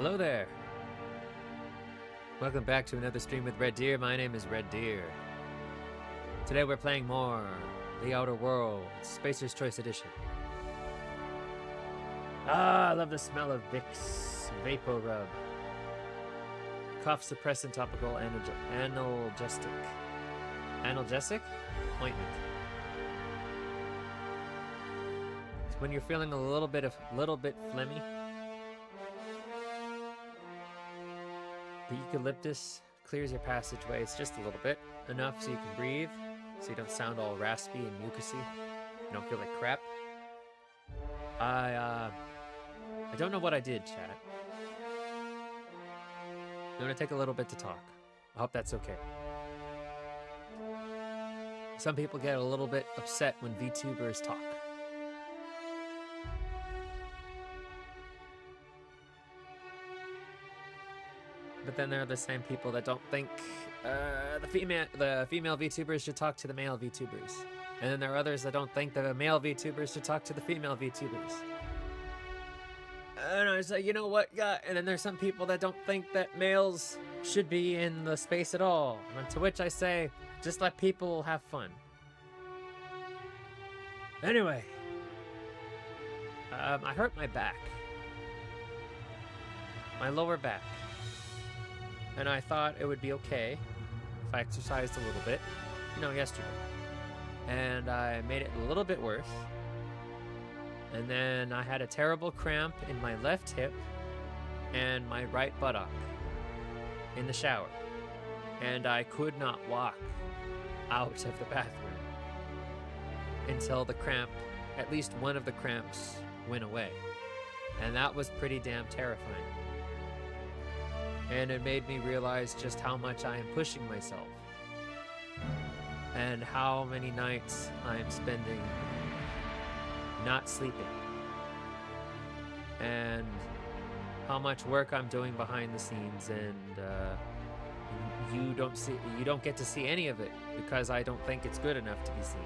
Hello there. Welcome back to another stream with Red Deer. My name is Red Deer. Today we're playing more The Outer Worlds, Spacer's Choice Edition. Ah, I love the smell of Vicks Vapor Rub. Cough suppressant topical analgesic. Analgesic? Ointment. It's when you're feeling a little bit phlegmy. The eucalyptus clears your passageways just a little bit, enough so you can breathe, so you don't sound all raspy and mucusy. You don't feel like crap. I don't know what I did, chat. I'm gonna take a little bit to talk. I hope that's okay. Some people get a little bit upset when Vtubers talk. But then there are the same people that don't think the female VTubers should talk to the male VTubers. And then there are others that don't think the male VTubers should talk to the female VTubers. And I was like, you know what? Yeah. And then there's some people that don't think that males should be in the space at all. And to which I say, just let people have fun. Anyway, I hurt my back. My lower back. And I thought it would be okay if I exercised a little bit, yesterday. And I made it a little bit worse. And then I had a terrible cramp in my left hip and my right buttock in the shower. And I could not walk out of the bathroom until the cramp, at least one of the cramps, went away. And that was pretty damn terrifying. And it made me realize just how much I am pushing myself. And how many nights I am spending not sleeping. And how much work I'm doing behind the scenes, and you don't get to see any of it because I don't think it's good enough to be seen.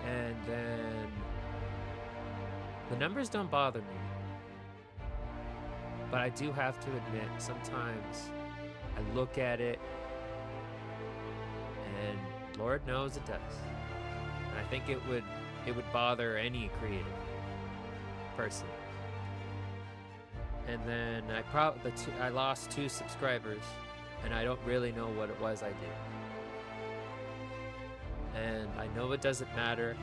And then the numbers don't bother me, but I do have to admit sometimes I look at it and Lord knows it does. And I think it would bother any creative person. And then I lost 2 subscribers, and I don't really know what it was I did. And I know it doesn't matter,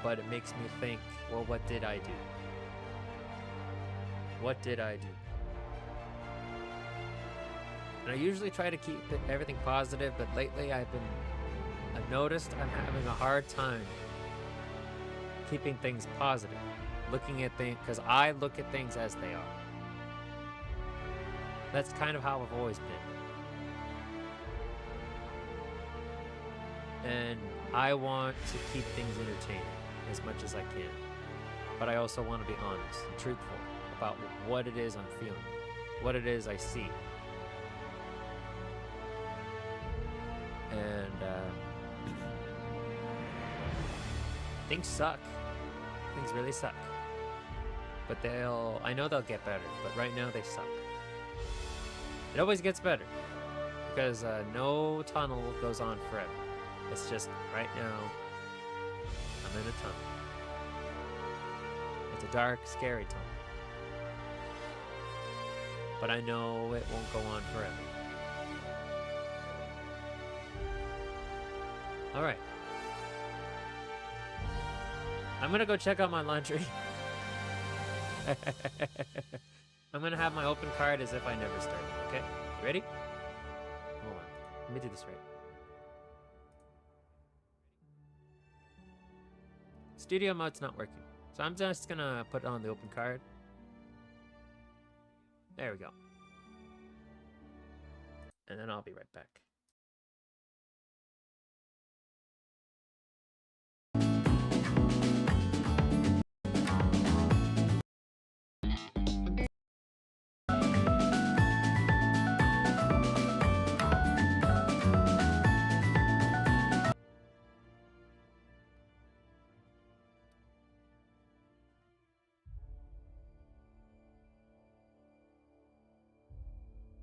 but it makes me think, well, what did I do? What did I do? And I usually try to keep everything positive, but lately I've noticed I'm having a hard time keeping things positive. Looking at things, because I look at things as they are. That's kind of how I've always been. And I want to keep things entertaining as much as I can. But I also want to be honest and truthful about what it is I'm feeling, what it is I see. And things suck. Things really suck. But I know they'll get better, but right now they suck. It always gets better because no tunnel goes on forever. It's just right now I'm in a tunnel. It's a dark, scary tunnel. But I know it won't go on forever. Alright. I'm gonna go check out my laundry. I'm gonna have my open card as if I never started, okay? You ready? Hold on. Let me do this right. Studio mode's not working. So I'm just gonna put on the open card. There we go. And then I'll be right back.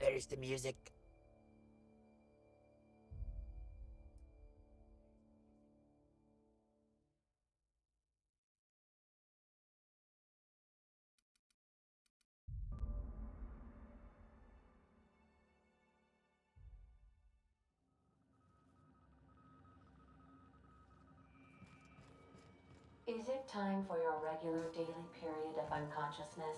Where's the music? Is it time for your regular daily period of unconsciousness?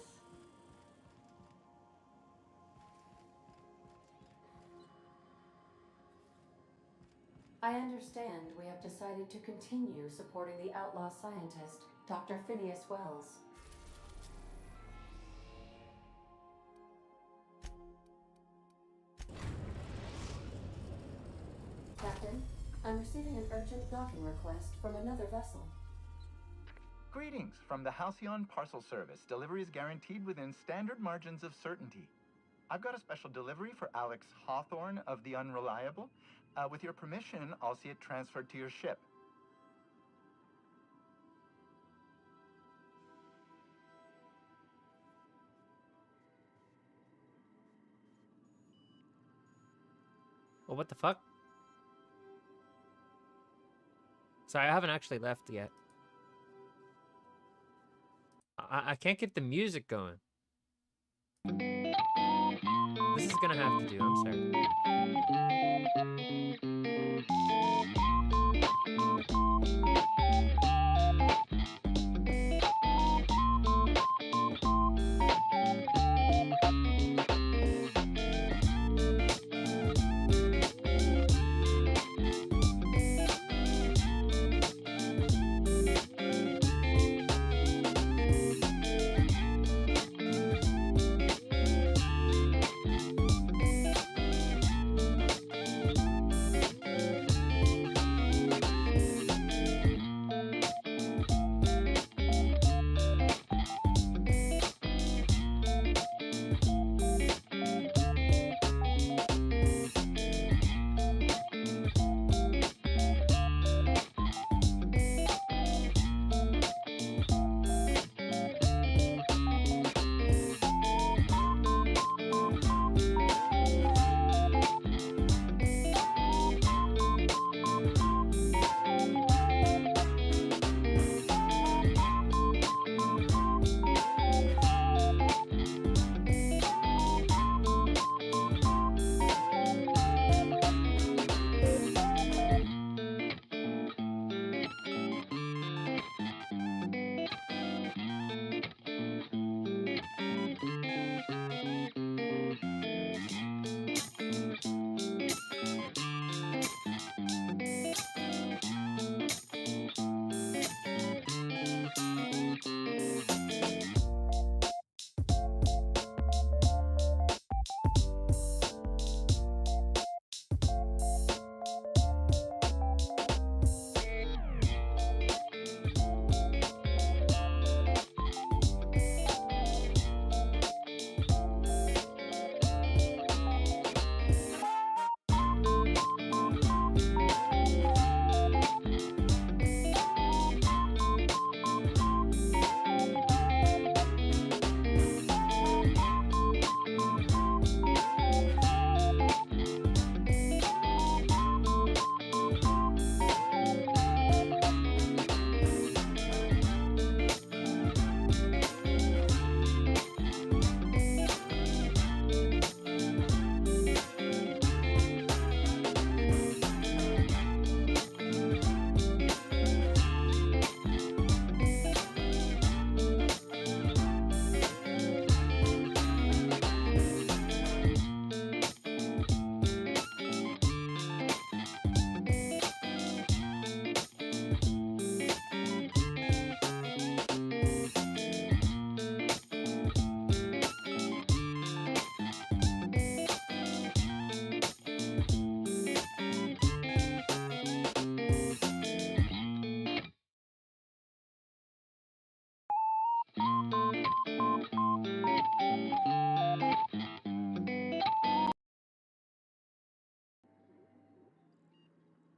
I understand we have decided to continue supporting the outlaw scientist, Dr. Phineas Wells. Captain, I'm receiving an urgent docking request from another vessel. Greetings from the Halcyon Parcel Service. Delivery is guaranteed within standard margins of certainty. I've got a special delivery for Alex Hawthorne of the Unreliable. With your permission, I'll see it transferred to your ship. Well, what the fuck? Sorry, I haven't actually left yet. I can't get the music going. This is gonna have to do, I'm sorry.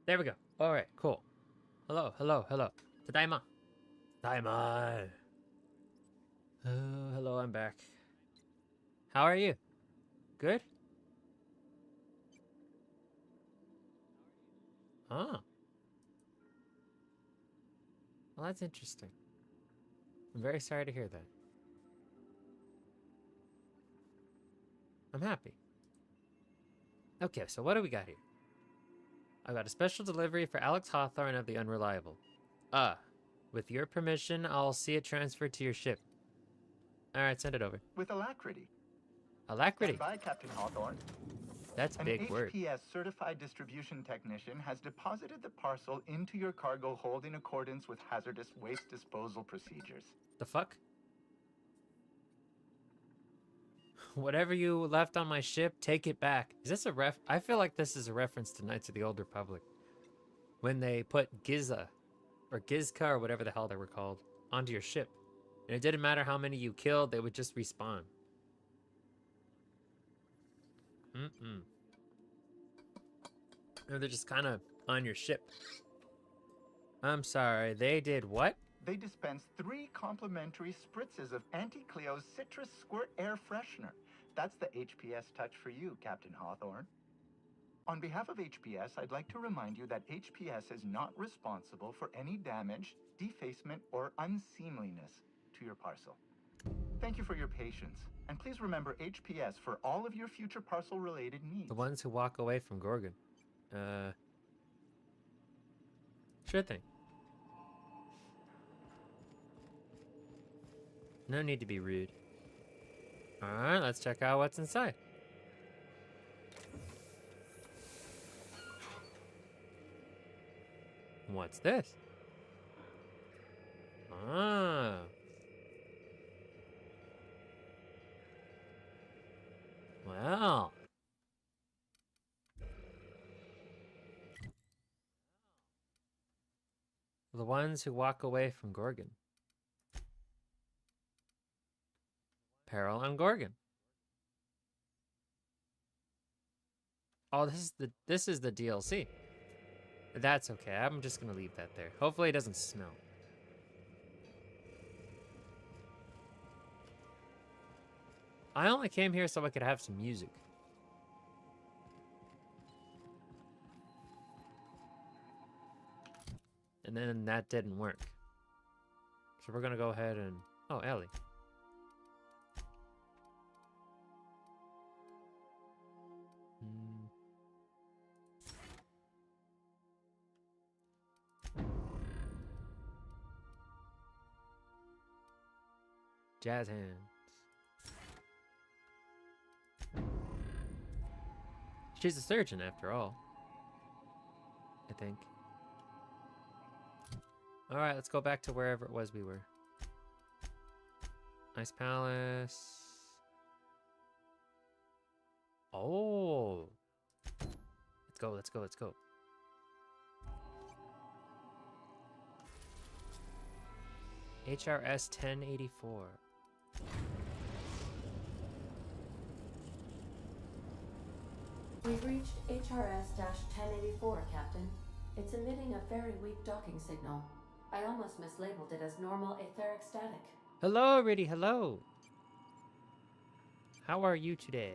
There we go. Alright, cool. Hello, hello, hello. Tadaima. Tadaima. Oh, hello, I'm back. How are you? Good? Oh. Well, that's interesting. I'm very sorry to hear that. I'm happy. Okay, so what do we got here? I got a special delivery for Alex Hawthorne of the Unreliable. With your permission, I'll see it transferred to your ship. Alright, send it over. With alacrity. Alacrity. Stand by, Captain Hawthorne. That's a An big word. HPS certified distribution technician has deposited the parcel into your cargo hold in accordance with hazardous waste disposal procedures. The fuck? Whatever you left on my ship, take it back. Is this a ref? I feel like this is a reference to Knights of the Old Republic. When they put Giza, or Gizka, or whatever the hell they were called, onto your ship. And it didn't matter how many you killed, they would just respawn. Or they're just kind of on your ship. I'm sorry, they did what? They dispensed 3 complimentary spritzes of Anti-Cleo's Citrus Squirt Air Freshener. That's the HPS touch for you, Captain Hawthorne. On behalf of HPS, I'd like to remind you that HPS is not responsible for any damage, defacement, or unseemliness to your parcel. Thank you for your patience, and please remember HPS for all of your future parcel-related needs. The ones who walk away from Gorgon. Sure thing. No need to be rude. Alright, let's check out what's inside. What's this? Ah. Well. The ones who walk away from Gorgon. Peril on Gorgon. Oh, this is the DLC. That's okay. I'm just gonna leave that there. Hopefully it doesn't smell. I only came here so I could have some music. And then that didn't work. So we're gonna go ahead and... Oh, Ellie. Jazz hands. She's a surgeon after all. I think. Alright, let's go back to wherever it was we were. Ice Palace. Oh. Let's go, let's go, let's go. HRS 1084. We've reached HRS-1084, Captain. It's emitting a very weak docking signal. I almost mislabeled it as normal etheric static. Hello, Riddy, hello. How are you today?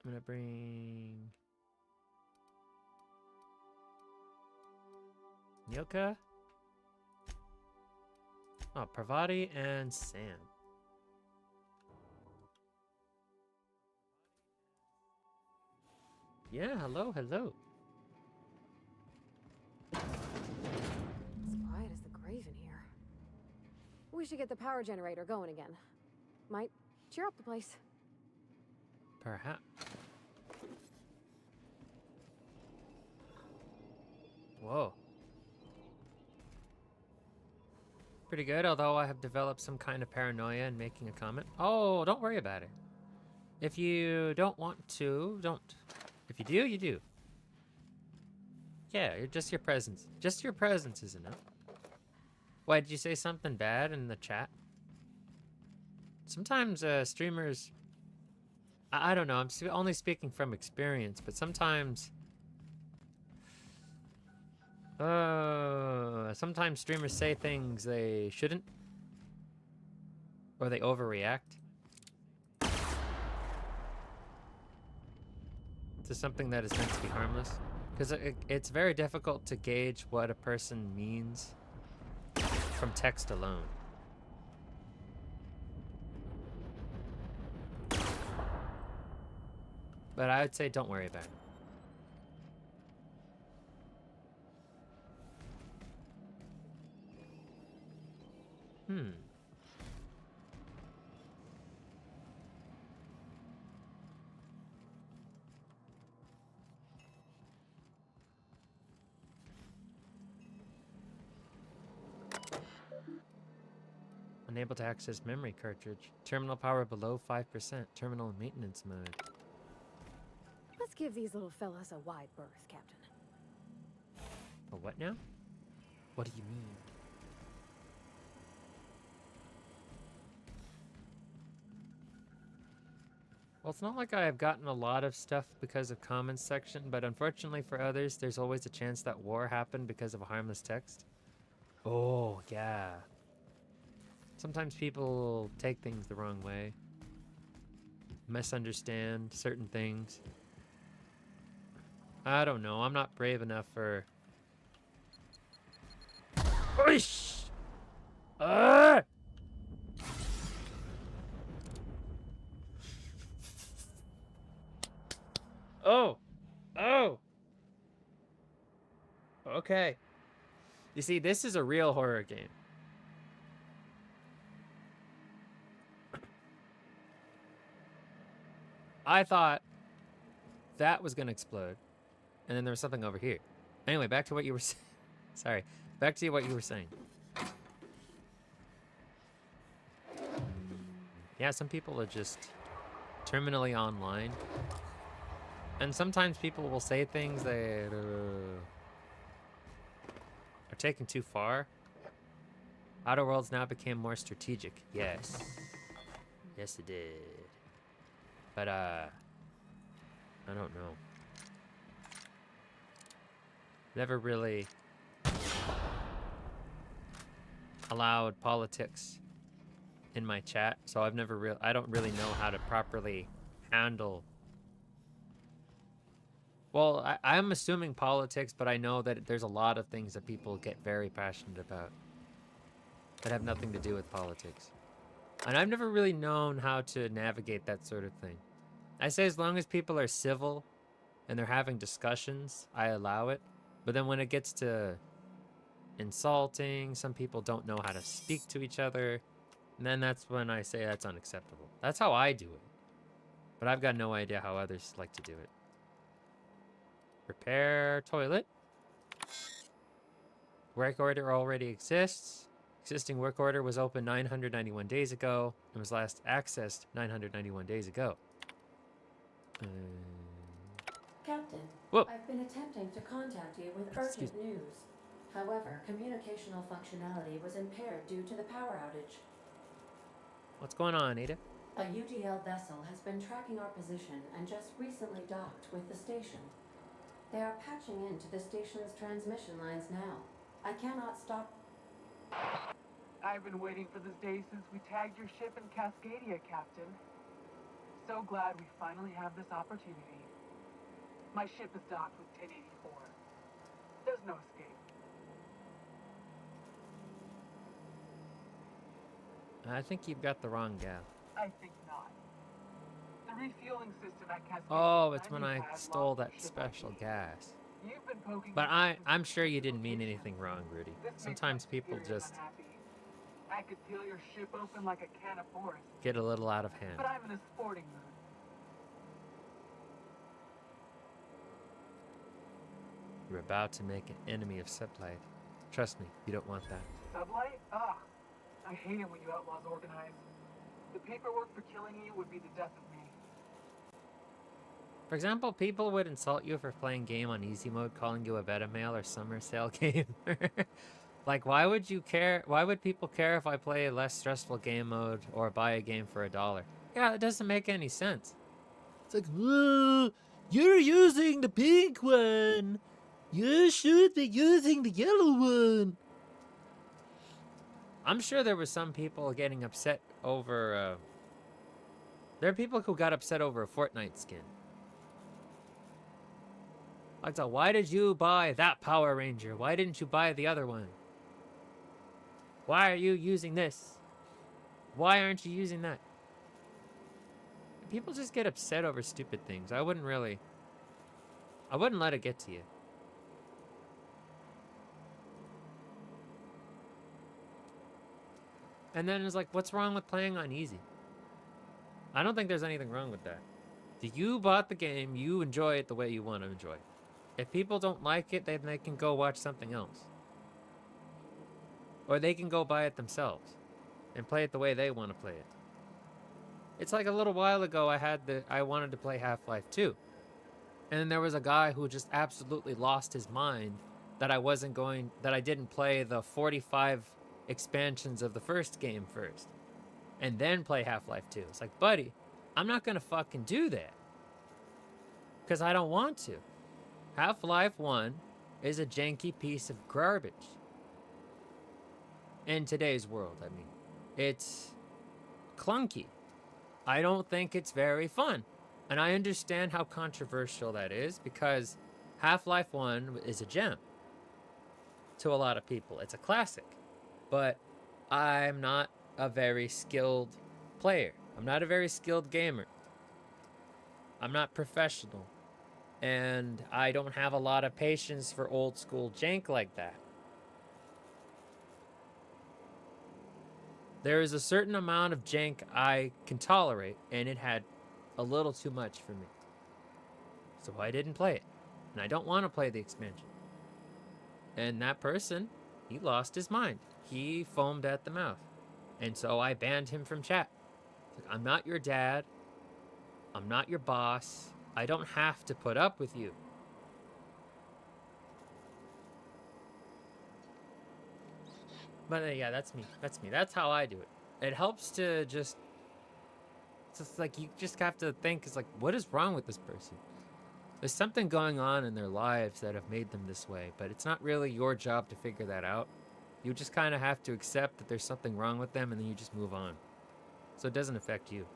I'm gonna bring... Nyoka? Oh, Parvati and Sam. Yeah, hello, hello. It's quiet as the grave in here. We should get the power generator going again. Might cheer up the place. Perhaps. Whoa. Pretty good, although I have developed some kind of paranoia in making a comment. Oh, don't worry about it. If you don't want to, don't. If you do, you do. Yeah, just your presence. Just your presence is enough. Why, did you say something bad in the chat? Sometimes streamers... I don't know, I'm only speaking from experience, but sometimes... sometimes streamers say things they shouldn't. Or they overreact to something that is meant to be harmless. Because it's very difficult to gauge what a person means from text alone. But I would say don't worry about it. Unable to access memory cartridge. Terminal power below 5%. Terminal maintenance mode. Let's give these little fellas a wide berth, Captain. A what now? What do you mean? Well, it's not like I have gotten a lot of stuff because of comments section, but unfortunately for others, there's always a chance that war happened because of a harmless text. Oh, yeah. Sometimes people take things the wrong way. Misunderstand certain things. I don't know. I'm not brave enough for... Oish! Ah! Oh! Oh! Okay. You see, this is a real horror game. I thought that was going to explode. And then there was something over here. Anyway, back to what you were saying. Sorry. Back to what you were saying. Yeah, some people are just terminally online. And sometimes people will say things that are taken too far. Outer Worlds now became more strategic. Yes. Yes, it did. But, I don't know. Never really allowed politics in my chat, so I don't really know how to properly handle. Well, I'm assuming politics, but I know that there's a lot of things that people get very passionate about that have nothing to do with politics. And I've never really known how to navigate that sort of thing. I say as long as people are civil and they're having discussions, I allow it. But then when it gets to insulting, some people don't know how to speak to each other, and then that's when I say that's unacceptable. That's how I do it. But I've got no idea how others like to do it. Repair toilet. Work order already exists. Existing work order was open 991 days ago and was last accessed 991 days ago. Captain, Whoa. I've been attempting to contact you with urgent news. However, communicational functionality was impaired due to the power outage. What's going on, Ada? A UDL vessel has been tracking our position and just recently docked with the station. They are patching into the station's transmission lines now. I cannot stop. I've been waiting for this day since we tagged your ship in Cascadia, Captain. So glad we finally have this opportunity. My ship is docked with 1084. There's no escape. I think you've got the wrong gal. I think not. The refueling system at Cascadia... Oh, it's when I stole that special gas. You've been poking... But I'm sure you didn't mean anything wrong, Rudy. Sometimes people just I could peel your ship open like a can of Forest. Get a little out of hand. But I'm in a sporting mood. You're about to make an enemy of Sublight. Trust me, you don't want that. Sublight? Ugh. I hate it when you outlaws organize. The paperwork for killing you would be the death of me. For example, people would insult you for playing game on easy mode, calling you a beta male or summer sale gamer. Like, why would you care? Why would people care if I play a less stressful game mode or buy a game for $1? Yeah, it doesn't make any sense. It's like, whoa, you're using the pink one. You should be using the yellow one. I'm sure there were some people getting upset over. There are people who got upset over a Fortnite skin. Like, so why did you buy that Power Ranger? Why didn't you buy the other one? Why are you using this? Why aren't you using that? People just get upset over stupid things. I wouldn't let it get to you. And then it's like, what's wrong with playing on easy? I don't think there's anything wrong with that. You bought the game, you enjoy it the way you want to enjoy it. If people don't like it, then they can go watch something else. Or they can go buy it themselves and play it the way they want to play it. It's like a little while ago I wanted to play Half-Life 2. And there was a guy who just absolutely lost his mind that I didn't play the 45 expansions of the first game first. And then play Half-Life 2. It's like, buddy, I'm not gonna fucking do that. Because I don't want to. Half-Life 1 is a janky piece of garbage. In today's world, I mean. It's clunky. I don't think it's very fun. And I understand how controversial that is because Half-Life 1 is a gem to a lot of people. It's a classic. But I'm not a very skilled player. I'm not a very skilled gamer. I'm not professional. And I don't have a lot of patience for old school jank like that. There is a certain amount of jank I can tolerate, and it had a little too much for me. So I didn't play it. And I don't want to play the expansion. And that person, he lost his mind. He foamed at the mouth. And so I banned him from chat. It's like, I'm not your dad. I'm not your boss. I don't have to put up with you. But yeah, that's me. That's me. That's how I do it. It helps to just... It's just like, you just have to think, it's like, what is wrong with this person? There's something going on in their lives that have made them this way, but it's not really your job to figure that out. You just kind of have to accept that there's something wrong with them, and then you just move on. So it doesn't affect you.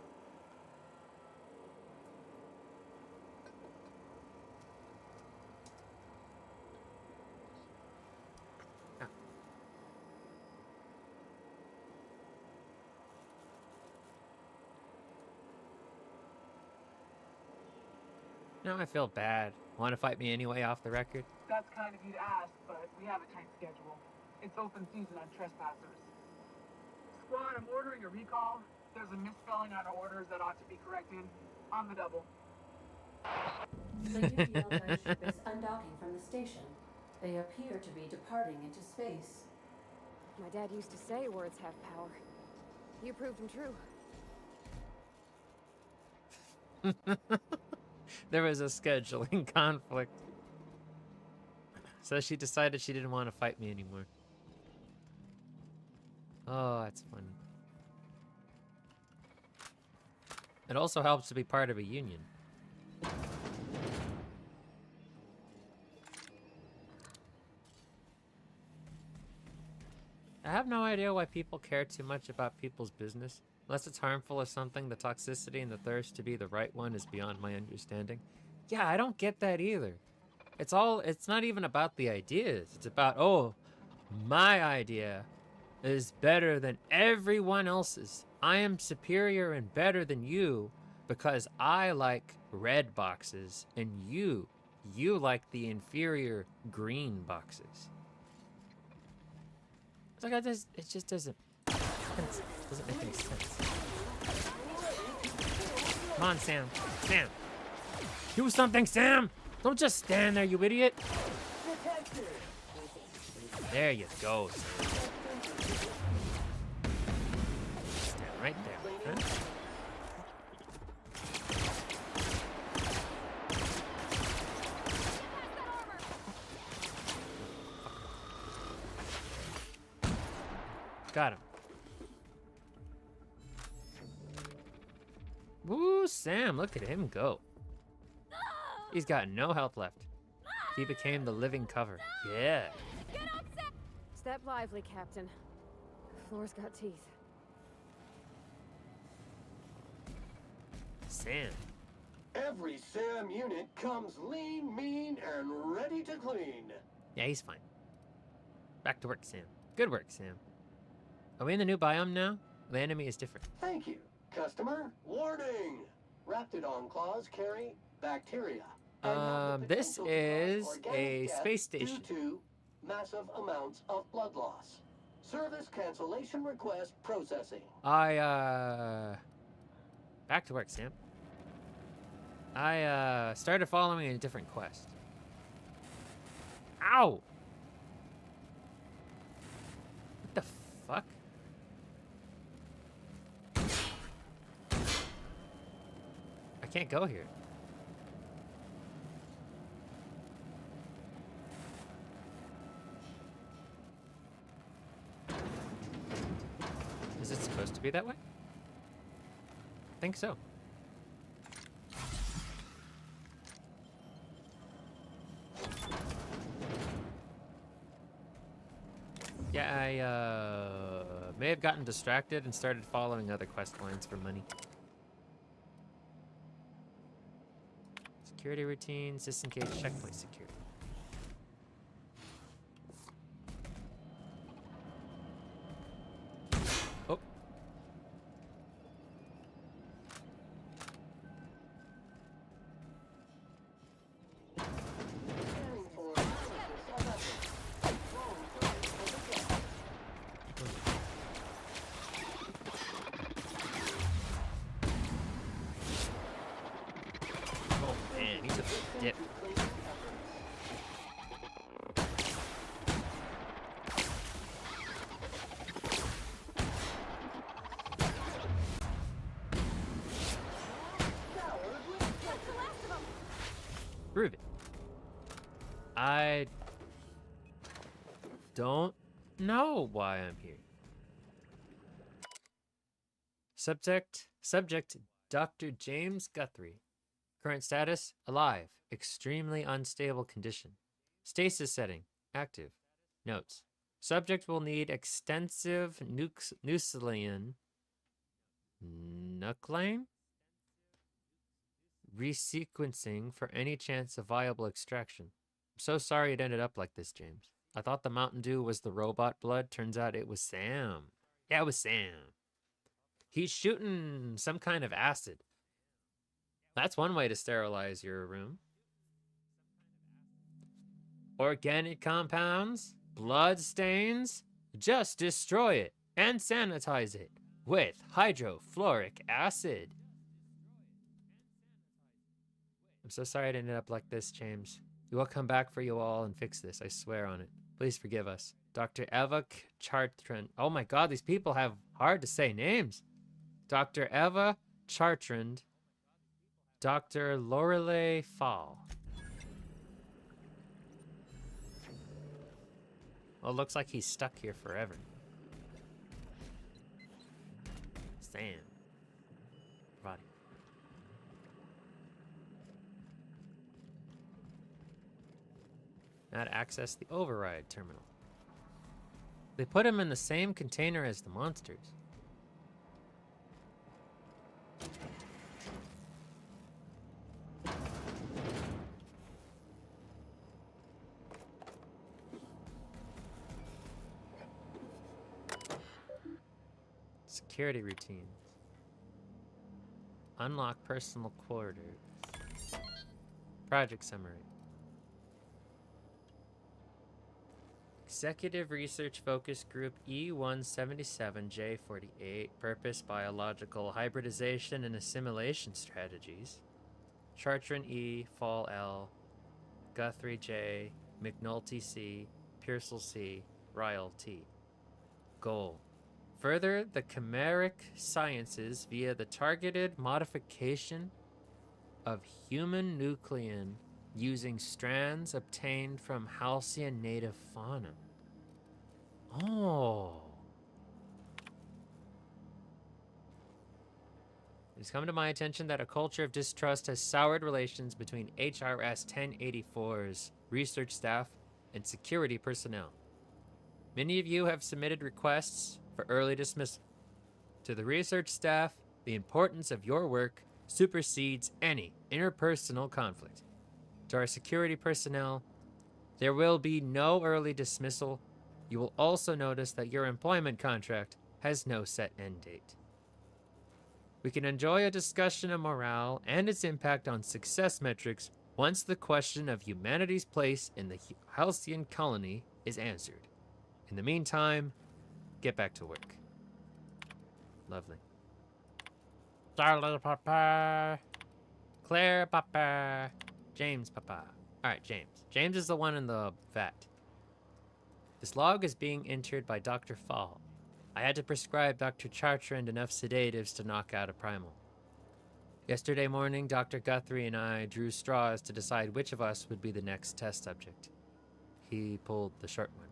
Now I feel bad. Want to fight me anyway off the record? That's kind of you to ask, but we have a tight schedule. It's open season on trespassers. Squad, I'm ordering a recall. There's a misspelling on our orders that ought to be corrected. On the double. The UPL ship is undocking from the station. They appear to be departing into space. My dad used to say words have power. You proved them true. There was a scheduling conflict. So she decided she didn't want to fight me anymore. Oh, that's funny. It also helps to be part of a union. I have no idea why people care too much about people's business. Unless it's harmful or something, the toxicity and the thirst to be the right one is beyond my understanding. Yeah, I don't get that either. It's not even about the ideas. It's about, oh, my idea is better than everyone else's. I am superior and better than you because I like red boxes and you like the inferior green boxes. It's like it just doesn't make any sense. Come on, Sam. Sam. Do something, Sam! Don't just stand there, you idiot! There you go, Sam. Stand right there, huh? Got him. Woo, Sam, look at him go. He's got no health left. He became the living cover. Yeah. Step lively, Captain. Floor's got teeth. Sam. Every SAM unit comes lean, mean, and ready to clean. Yeah, he's fine. Back to work, Sam. Good work, Sam. Are we in the new biome now? The enemy is different. Thank you, customer. Warning! Raptidon claws carry bacteria. and have the This potential to is cause a organic death space station. Due to massive amounts of blood loss. Service cancellation request processing. Back to work, Sam. I started following a different quest. Ow! What the fuck? I can't go here. Is it supposed to be that way? I think so. Yeah, I may have gotten distracted and started following other quest lines for money. Security routines, disengage checkpoint security. Oh. Oh man, he's a dip. Prove it. I don't know why I'm here. Subject, Dr. James Guthrie. Current status, alive. Extremely unstable condition. Stasis setting, active. Notes. Subject will need extensive nuclein resequencing for any chance of viable extraction. I'm so sorry it ended up like this, James. I thought the Mountain Dew was the robot blood. Turns out it was Sam. Yeah, it was Sam. He's shooting some kind of acid. That's one way to sterilize your room. Organic compounds, blood stains, just destroy it and sanitize it with hydrofluoric acid. I'm so sorry it ended up like this, James. We will come back for you all and fix this. I swear on it. Please forgive us. Dr. Eva Chartrand. Oh my god, these people have hard to say names. Dr. Eva Chartrand. Dr. Lorelei Fall. Well, it looks like he's stuck here forever. Sam. Body. Now to access the override terminal. They put him in the same container as the monsters. Security routines. Unlock personal quarters. Project summary. Executive Research Focus Group E177J48. Purpose Biological Hybridization and Assimilation Strategies. Chartrand E, Fall L, Guthrie J, McNulty C, Pearsall C, Ryle T. Goal. Further the chimeric sciences via the targeted modification of human nuclein using strands obtained from halcyon native fauna. Oh. It's come to my attention that a culture of distrust has soured relations between HRS 1084's research staff and security personnel. Many of you have submitted requests for early dismissal. To the research staff, the importance of your work supersedes any interpersonal conflict. To our security personnel, there will be no early dismissal. You will also notice that your employment contract has no set end date. We can enjoy a discussion of morale and its impact on success metrics once the question of humanity's place in the Halcyon colony is answered. In the meantime, get back to work. Lovely. Charlie Papa. Claire Papa. James Papa. Alright, James. James is the one in the vat. This log is being entered by Dr. Fall. I had to prescribe Dr. Chartrand enough sedatives to knock out a primal. Yesterday morning, Dr. Guthrie and I drew straws to decide which of us would be the next test subject. He pulled the short one.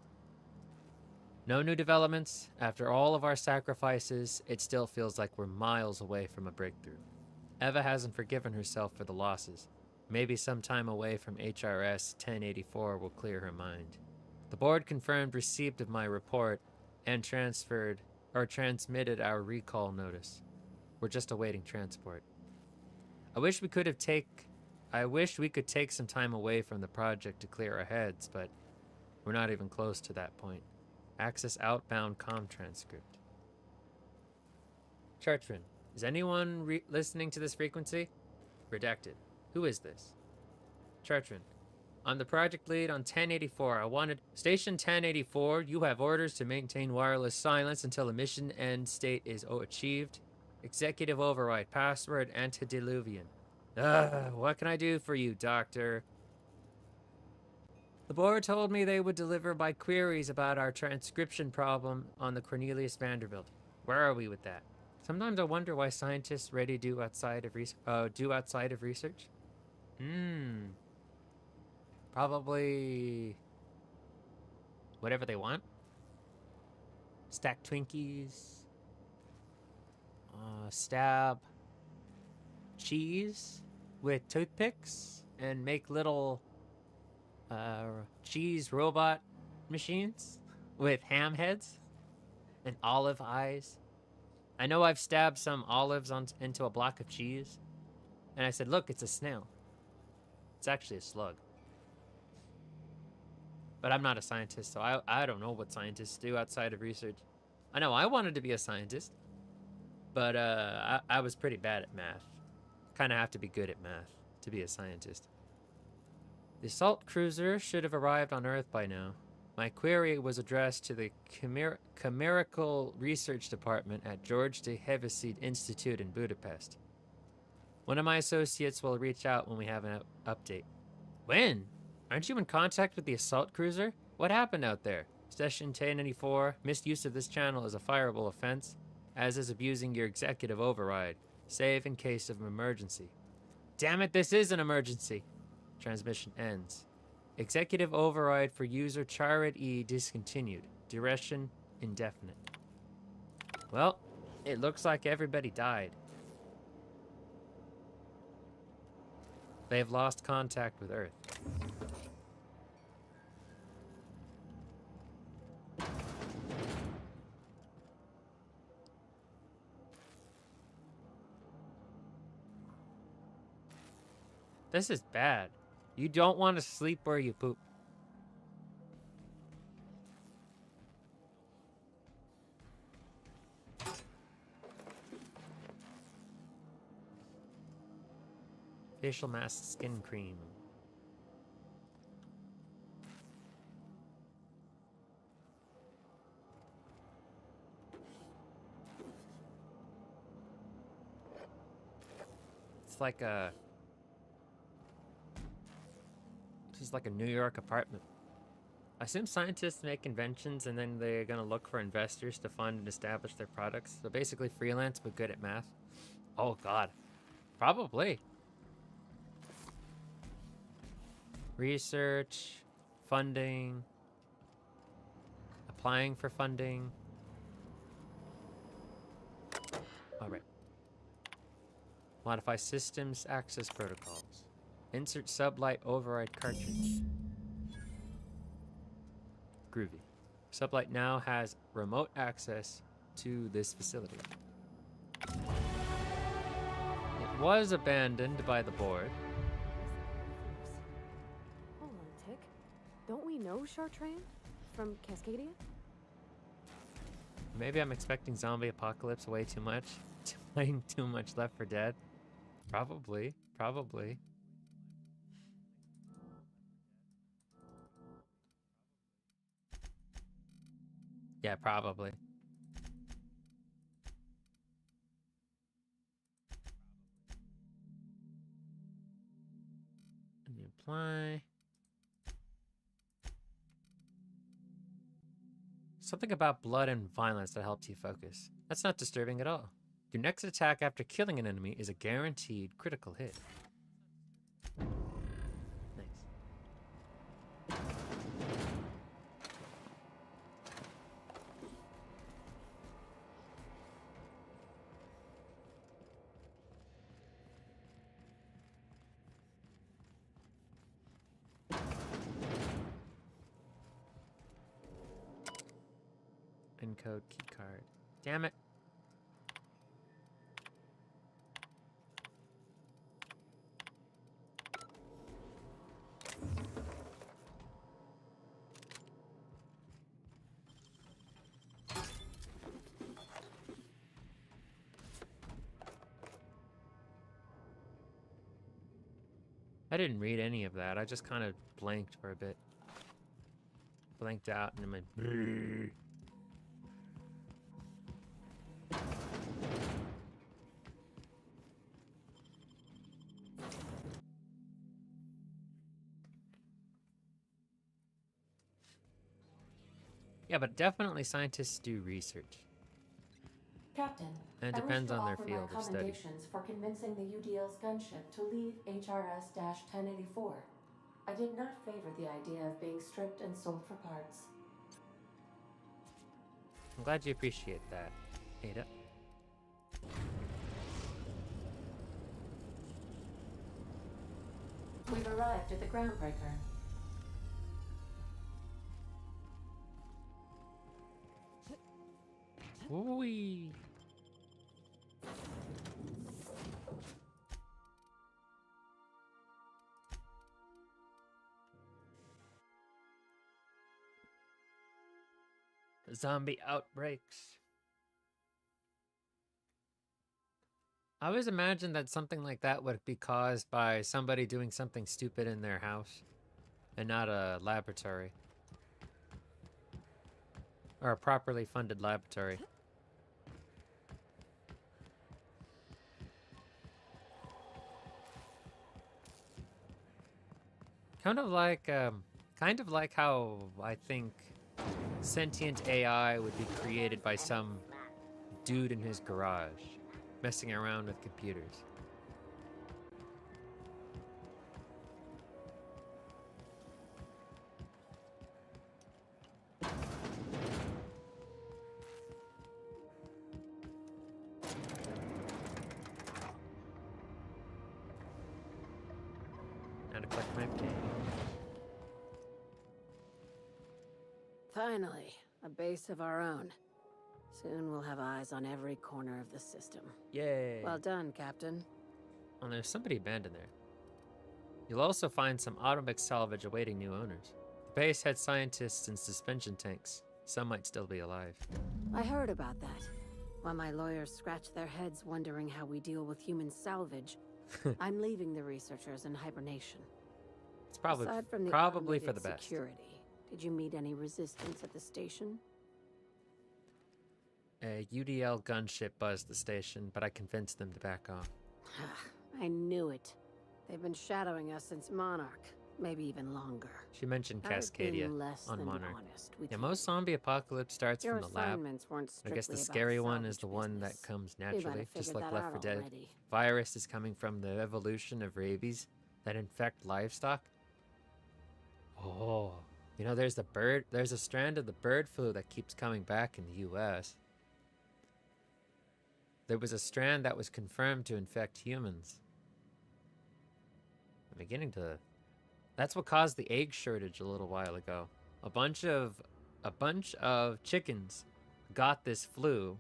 No new developments. After all of our sacrifices, it still feels like we're miles away from a breakthrough. Eva hasn't forgiven herself for the losses. Maybe some time away from HRS 1084 will clear her mind. The board confirmed receipt of my report and transmitted our recall notice. We're just awaiting transport. I wish we could take some time away from the project to clear our heads, but we're not even close to that point. Access outbound comm transcript. Chartrand, is anyone listening to this frequency? Redacted. Who is this? Chartrand, I'm the project lead on 1084. Station 1084, you have orders to maintain wireless silence until the mission end state is achieved. Executive override, password antediluvian. What can I do for you, Doctor? The board told me they would deliver my queries about our transcription problem on the Cornelius Vanderbilt. Where are we with that? Sometimes I wonder why scientists do outside of research. Probably whatever they want. Stack Twinkies. Stab cheese with toothpicks and make little cheese robot machines with ham heads and olive eyes. I know I've stabbed some olives into a block of cheese, and I said, look, it's a snail. It's actually a slug. But I'm not a scientist, so I don't know what scientists do outside of research. I know I wanted to be a scientist, but I was pretty bad at math. Kind of have to be good at math to be a scientist. The assault cruiser should have arrived on Earth by now. My query was addressed to the Chimerical Research Department at George de Hevesy Institute in Budapest. One of my associates will reach out when we have an update. When? Aren't you in contact with the assault cruiser? What happened out there? Session 1084, misuse of this channel is a fireable offense, as is abusing your executive override. Save in case of emergency. Damn it, this is an emergency. Transmission ends. Executive override for user Charid E discontinued. Duration indefinite. Well, it looks like everybody died. They have lost contact with Earth. This is bad. You don't want to sleep where you poop. Facial mask skin cream. It's like a... This is like a New York apartment. I assume scientists make inventions and then they're gonna look for investors to fund and establish their products. So basically freelance but good at math. Oh god. Probably. Research, funding, applying for funding. Alright. Modify systems access protocols. Insert sublight override cartridge. Groovy. Sublight now has remote access to this facility. It was abandoned by the board. Hold on a tick. Don't we know Chartrain from Cascadia? Maybe I'm expecting zombie apocalypse way too much. Playing too much Left 4 Dead. Probably. Probably. Yeah, probably. And you apply. Something about blood and violence that helps you focus. That's not disturbing at all. Your next attack after killing an enemy is a guaranteed critical hit. Nice. Encode keycard. Damn it. I didn't read any of that. I just kind of blanked for a bit. Blanked out and then my... Yeah, but definitely scientists do research. Captain, And it I wish depends to on their offer field my of study. commendations for convincing the UDL's gunship to leave HRS-1084. I did not favor the idea of being stripped and sold for parts. I'm glad you appreciate that, Ada. We've arrived at the groundbreaker. Wee. Zombie outbreaks. I always imagined that something like that would be caused by somebody doing something stupid in their house and not a laboratory. Or a properly funded laboratory. Kind of like how I think sentient AI would be created by some dude in his garage, messing around with computers. Now to collect my pay. Finally, a base of our own. Soon we'll have eyes on every corner of the system. Yay! Well done, Captain. Well, there's somebody abandoned there. You'll also find some automech salvage awaiting new owners. The base had scientists in suspension tanks. Some might still be alive. I heard about that. While my lawyers scratch their heads wondering how we deal with human salvage, I'm leaving the researchers in hibernation. It's probably Aside from the probably for automated the best. security, did you meet any resistance at the station? A UDL gunship buzzed the station, but I convinced them to back off. I knew it. They've been shadowing us since Monarch, maybe even longer. She mentioned I was being Cascadia less on than Monarch. honest with Yeah, you. most zombie apocalypse starts Your from the lab. assignments weren't I guess the strictly about scary one is salvage the one that business. comes You might have naturally, just figured like that Left out 4 Dead. already. Virus is coming from the evolution of rabies that infect livestock. Oh, you know, there's a strand of the bird flu that keeps coming back in the US. There was a strand that was confirmed to infect humans. I'm beginning to... That's what caused the egg shortage a little while ago. A bunch of chickens got this flu,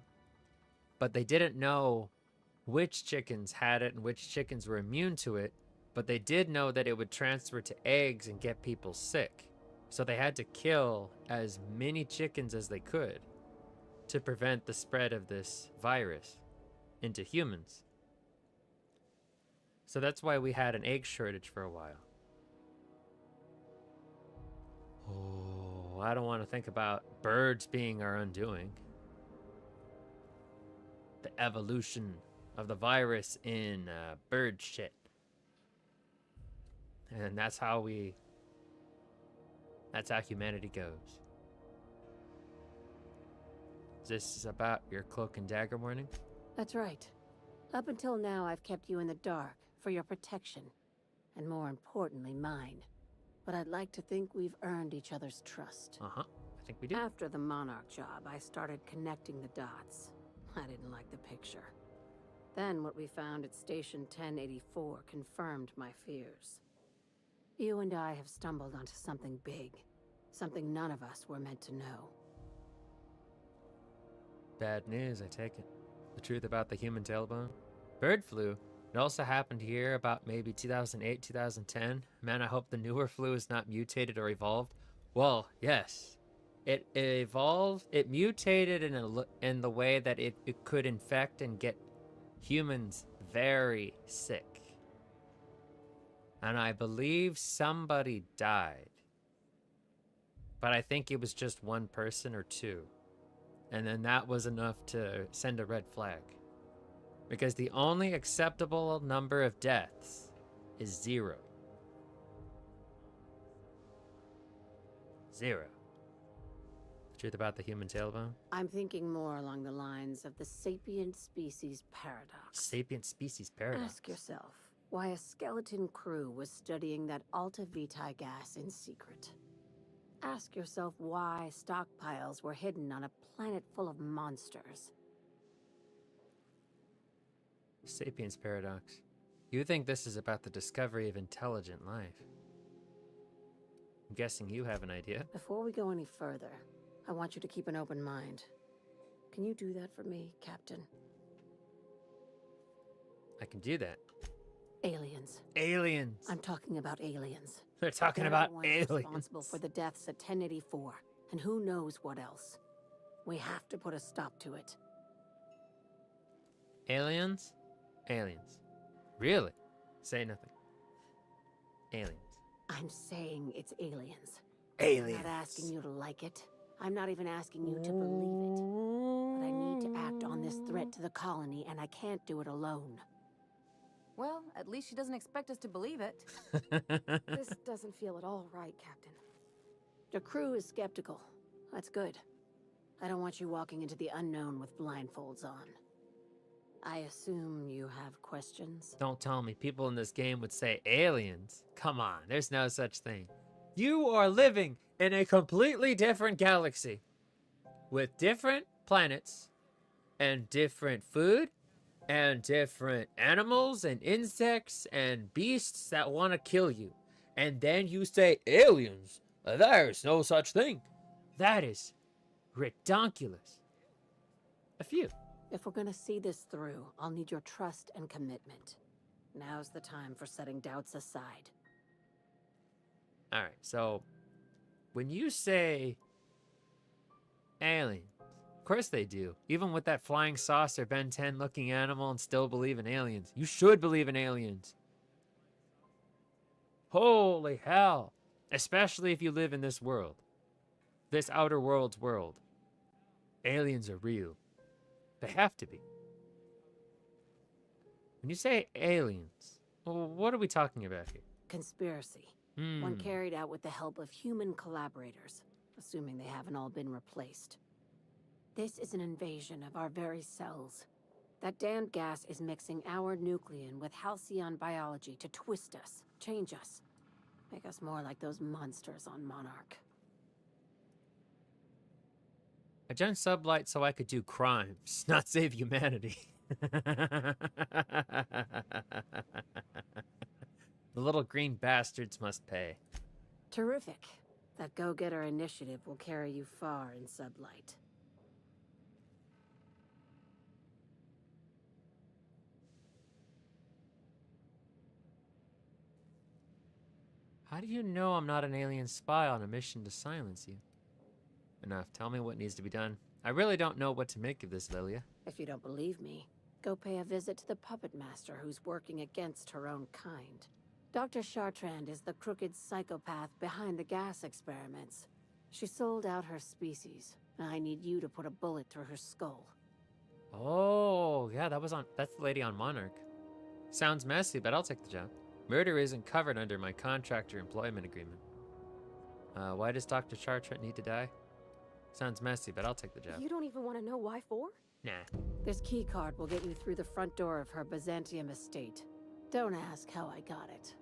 but they didn't know which chickens had it and which chickens were immune to it, but they did know that it would transfer to eggs and get people sick. So they had to kill as many chickens as they could to prevent the spread of this virus into humans. So that's why we had an egg shortage for a while. Oh, I don't want to think about birds being our undoing. The evolution of the virus in bird shit. And that's how humanity goes. Is this about your cloak and dagger warning? That's right. Up until now, I've kept you in the dark for your protection. And more importantly, mine. But I'd like to think we've earned each other's trust. Uh-huh. I think we do. After the Monarch job, I started connecting the dots. I didn't like the picture. Then what we found at Station 1084 confirmed my fears. You and I have stumbled onto something big. Something none of us were meant to know. Bad news, I take it. The truth about the human tailbone? Bird flu. It also happened here about maybe 2008, 2010. Man, I hope the newer flu is not mutated or evolved. Well, yes. It evolved, it mutated in the way that it could infect and get humans very sick. And I believe somebody died. But I think it was just one person or two. And then that was enough to send a red flag. Because the only acceptable number of deaths is 0. 0. The truth about the human tailbone? I'm thinking more along the lines of the sapient species paradox. Sapient species paradox. Ask yourself why a skeleton crew was studying that Alta Vitae gas in secret. Ask yourself why stockpiles were hidden on a planet full of monsters. Sapiens paradox. You think this is about the discovery of intelligent life? I'm guessing you have an idea. Before we go any further, I want you to keep an open mind. Can you do that for me, Captain? I can do that. Aliens. Aliens. I'm talking about aliens. They're talking They're about the ones aliens. responsible for the deaths at 1084, and who knows what else. We have to put a stop to it. Aliens? Aliens. Really? Say nothing. Aliens. I'm saying it's aliens. Aliens. I'm not asking you to like it. I'm not even asking you to believe it. But I need to act on this threat to the colony, and I can't do it alone. Well, at least she doesn't expect us to believe it. This doesn't feel at all right, Captain. The crew is skeptical. That's good. I don't want you walking into the unknown with blindfolds on. I assume you have questions? Don't tell me people in this game would say aliens. Come on, there's no such thing. You are living in a completely different galaxy with different planets and different food and different animals and insects and beasts that want to kill you. And then you say aliens. There's no such thing. That is redonkulous. A few. If we're gonna see this through, I'll need your trust and commitment. Now's the time for setting doubts aside. All right, so when you say aliens, of course they do. Even with that flying saucer Ben 10 looking animal and still believe in aliens. You should believe in aliens. Holy hell. Especially if you live in this world. This outer world's world. Aliens are real. They have to be. When you say aliens, well, what are we talking about here? Conspiracy. One carried out with the help of human collaborators, assuming they haven't all been replaced. This is an invasion of our very cells. That damned gas is mixing our nucleon with halcyon biology to twist us, change us, make us more like those monsters on Monarch. I joined Sublight so I could do crimes, not save humanity. The little green bastards must pay. Terrific. That go-getter initiative will carry you far in Sublight. How do you know I'm not an alien spy on a mission to silence you? Enough. Tell me what needs to be done. I really don't know what to make of this, Lilia. If you don't believe me, go pay a visit to the puppet master who's working against her own kind. Dr. Chartrand is the crooked psychopath behind the gas experiments. She sold out her species, and I need you to put a bullet through her skull. Oh, yeah, that's the lady on Monarch. Sounds messy, but I'll take the job. Murder isn't covered under my contractor employment agreement. Why does Dr. Chartrand need to die? Sounds messy, but I'll take the job. You don't even want to know why for? Nah. This key card will get you through the front door of her Byzantium estate. Don't ask how I got it.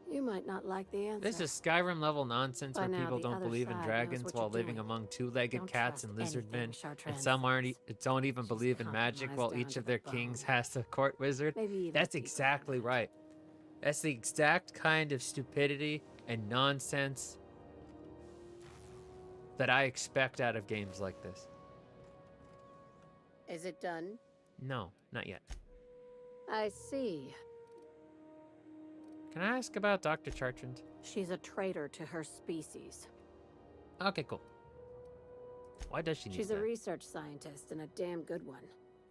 You might not like the answer. This is Skyrim level nonsense By where now, people the don't other believe in side knows dragons what while you're living doing. among two-legged Don't cats trust and lizard anything men. Chartrand And some says. don't even She's believe in magic while compromised each down of to their the kings bone. has a court wizard. Maybe even That's deeper exactly than that. right. That's the exact kind of stupidity and nonsense that I expect out of games like this. Is it done? No, not yet. I see. Can I ask about Dr. Chartrand? She's a traitor to her species. Okay, cool. Why does she need She's a that? research scientist and a damn good one.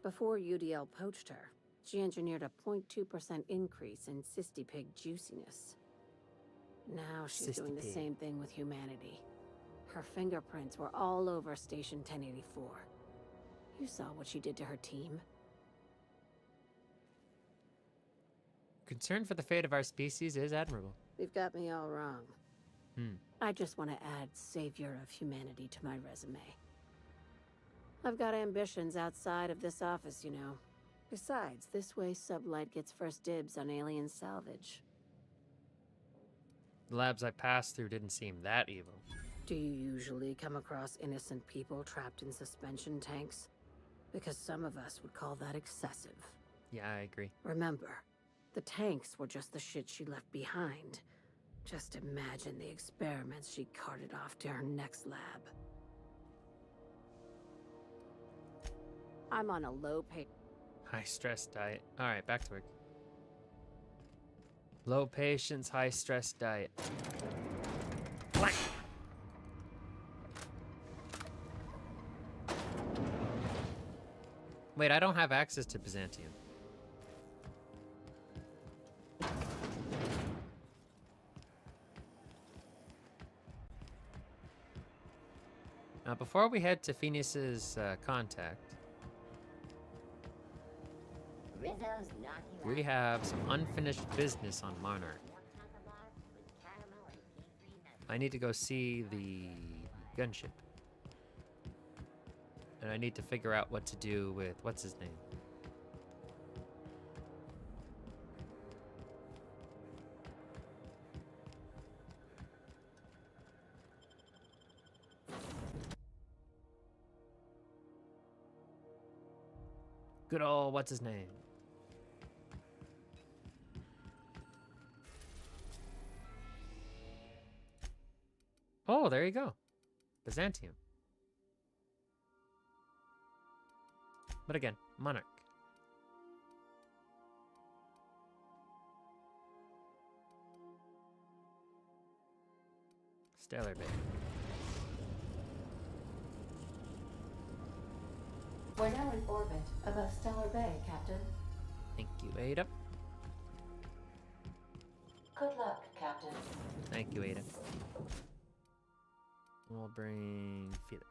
Before UDL poached her, she engineered a 0.2% increase in cystipig juiciness. Now she's doing the Cystipig. same thing with humanity. Her fingerprints were all over Station 1084. You saw what she did to her team. Concern for the fate of our species is admirable. You've got me all wrong. Hmm. I just want to add savior of humanity to my resume. I've got ambitions outside of this office, you know. Besides, this way Sublight gets first dibs on alien salvage. The labs I passed through didn't seem that evil. Do you usually come across innocent people trapped in suspension tanks? Because some of us would call that excessive. Yeah, I agree. Remember, the tanks were just the shit she left behind. Just imagine the experiments she carted off to her next lab. I'm on a low-pay... High stress diet. Alright, back to work. Low patience, high stress diet. Blank. Wait, I don't have access to Byzantium. Now, before we head to Phoenix's contact, we have some unfinished business on Monarch. I need to go see the gunship. And I need to figure out what to do with, what's his name? Good old, what's his name? Oh, there you go. Byzantium. But again, Monarch. Stellar Bay. We're now in orbit above Stellar Bay, Captain. Thank you, Ada. Good luck, Captain. Thank you, Ada. We'll bring Felix.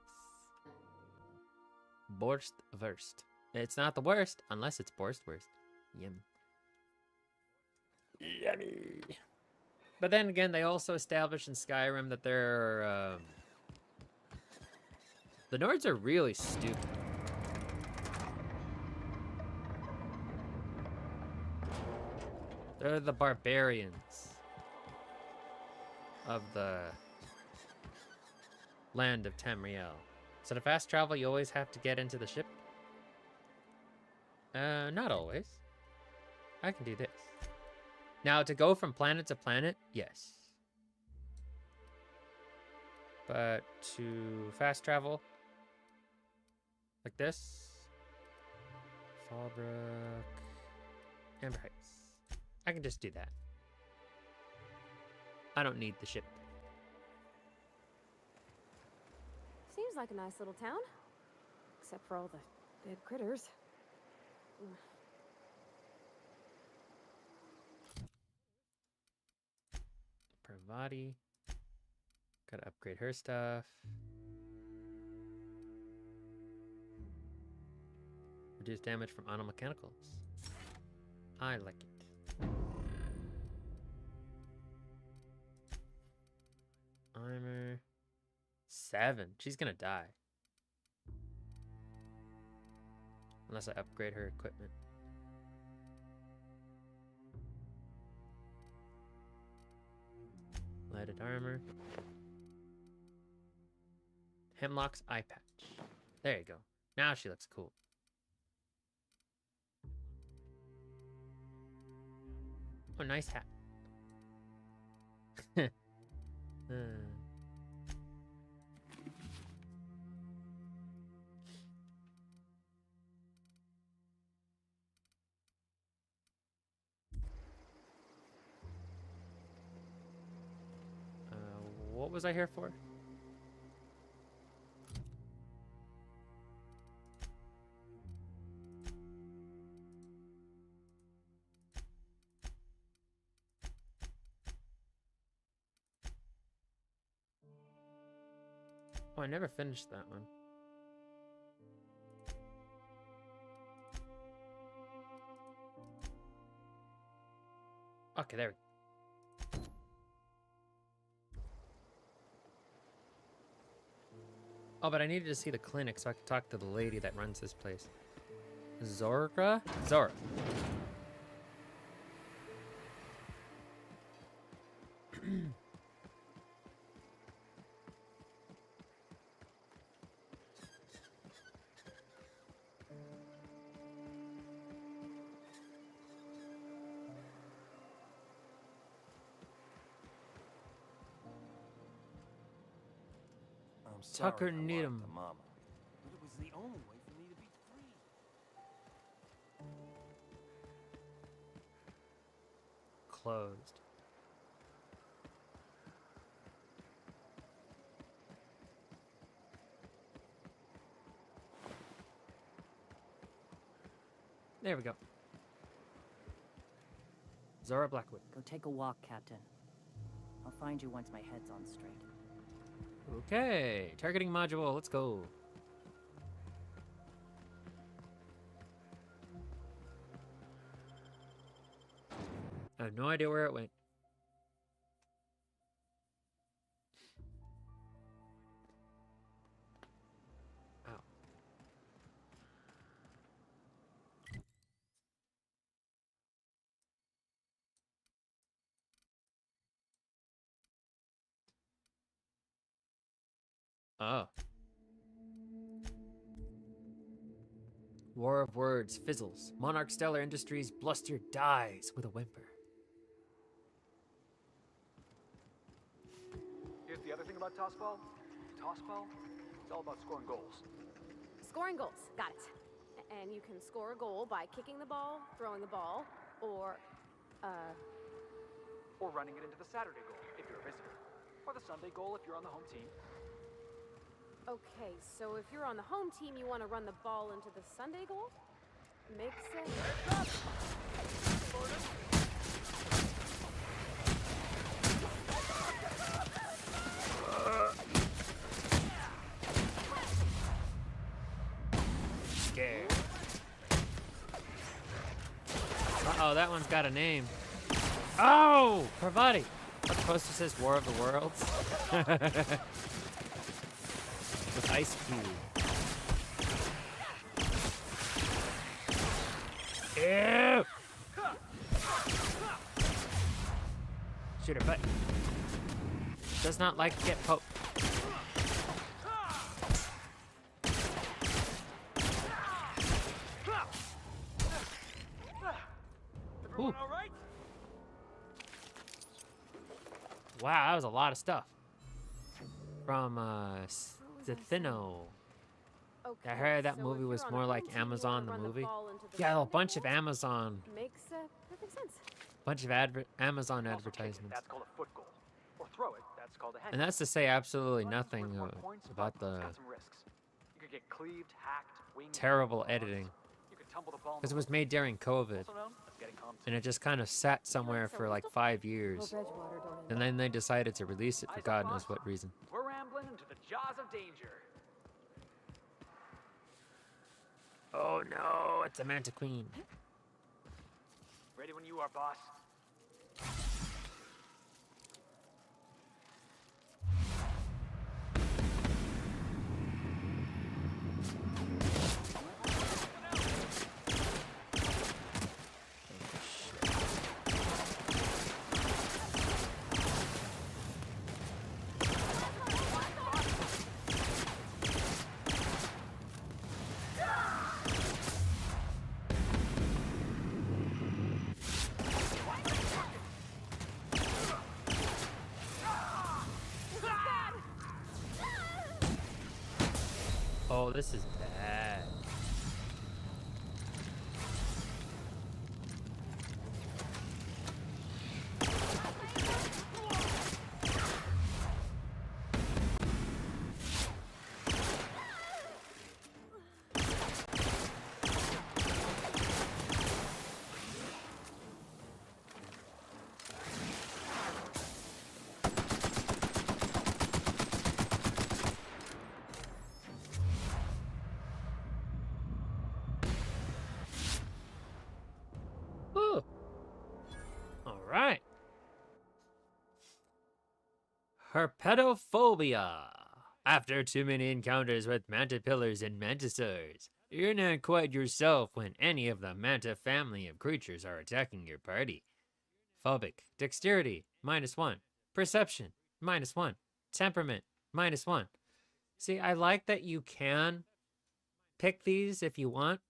Borst Wurst. It's not the worst unless it's Borstwurst. Yum. Yummy. But then again, they also established in Skyrim that they're the Nords are really stupid. They're the barbarians of the land of Tamriel. So to fast travel, you always have to get into the ship? Not always. I can do this. Now, to go from planet to planet, yes. But to fast travel, like this, Fallbrook, Amber Heights. I can just do that. I don't need the ship. Seems like a nice little town. Except for all the dead critters. Pravati. Gotta upgrade her stuff. Reduce damage from auto mechanicals. I like it. Armor. 7. She's gonna die. Unless I upgrade her equipment. Lighted armor. Hemlock's eye patch. There you go. Now she looks cool. Oh, nice hat. What was I here for? Oh, I never finished that one. Okay, there we go. Oh, but I needed to see the clinic so I could talk to the lady that runs this place. Zora? Zora. Tucker Needham. Mama. But it was the only way for me to be free. Closed. There we go. Zora Blackwood. Go take a walk, Captain. I'll find you once my head's on straight. Okay, targeting module, let's go. I have no idea where it went. Ow. Oh. War of Words fizzles. Monarch Stellar Industries bluster dies with a whimper. Here's the other thing about Tossball. Tossball, it's all about scoring goals. Scoring goals. Got it. And you can score a goal by kicking the ball, throwing the ball, or running it into the Saturday goal, if you're a visitor. Or the Sunday goal, if you're on the home team. Okay, so if you're on the home team, you want to run the ball into the Sunday goal? Makes sense. Scared. Uh-oh, that one's got a name. Oh! Pravati! That poster says War of the Worlds. With Ice Cube. Ew! Shoot her butt. Does not like to get poked. Ooh. All right? Wow, that was a lot of stuff. From Stethino. Okay, I heard that so movie if was you're on more the like home team, you Amazon wanna the run movie. ball into the Yeah, a Sunday bunch of goal? Amazon. Makes perfect sense. Bunch of Amazon Also, kick it. advertisements. That's called a foot goal. That's called a hen. And that's to say absolutely Life is nothing worth more points, about but it's the got some risks. You could get cleaved, hacked, winged, terrible lost. editing. You could tumble the ball in Because the it was woods. made during COVID. Also known as getting humped. And it just kind of sat somewhere for like 5 years. Hope Edgewater don't end And then they decided to release it for Eyes up, God knows boss. what reason. We're rambling into the jaws of danger. Oh no, it's a Manta Queen. Ready when you are, boss. Oh, this is bad. Whew. All right. Herpetophobia. After too many encounters with manta pillars and mantisaurs, you're not quite yourself when any of the manta family of creatures are attacking your party. Phobic. Dexterity, -1. Perception, -1. Temperament, -1. See, I like that you can pick these if you want.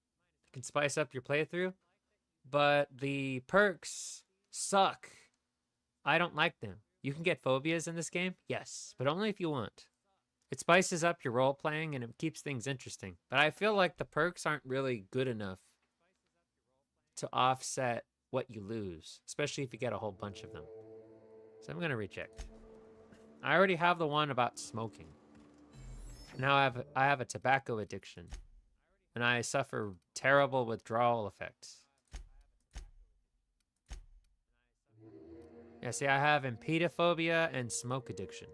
You can spice up your playthrough. But the perks suck. I don't like them. You can get phobias in this game, yes, but only if you want. It spices up your role playing and it keeps things interesting. But I feel like the perks aren't really good enough to offset what you lose, especially if you get a whole bunch of them. So I'm gonna reject. I already have the one about smoking. Now I have a tobacco addiction, and I suffer terrible withdrawal effects. Yeah, see, I have impedophobia and smoke addiction.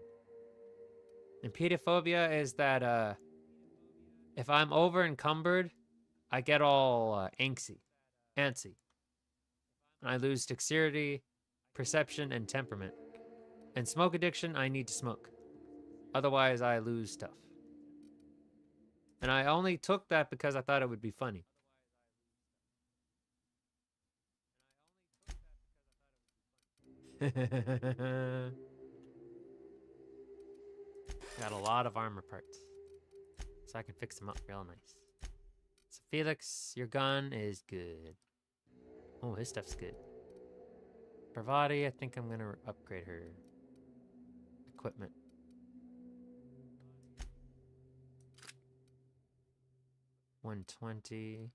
Impedophobia is that if I'm over encumbered, I get all antsy. And I lose dexterity, perception, and temperament. And smoke addiction, I need to smoke. Otherwise, I lose stuff. And I only took that because I thought it would be funny. Got a lot of armor parts, so I can fix them up real nice. So Felix, your gun is good. Oh, his stuff's good. Bravati, I think I'm gonna upgrade her equipment. $120.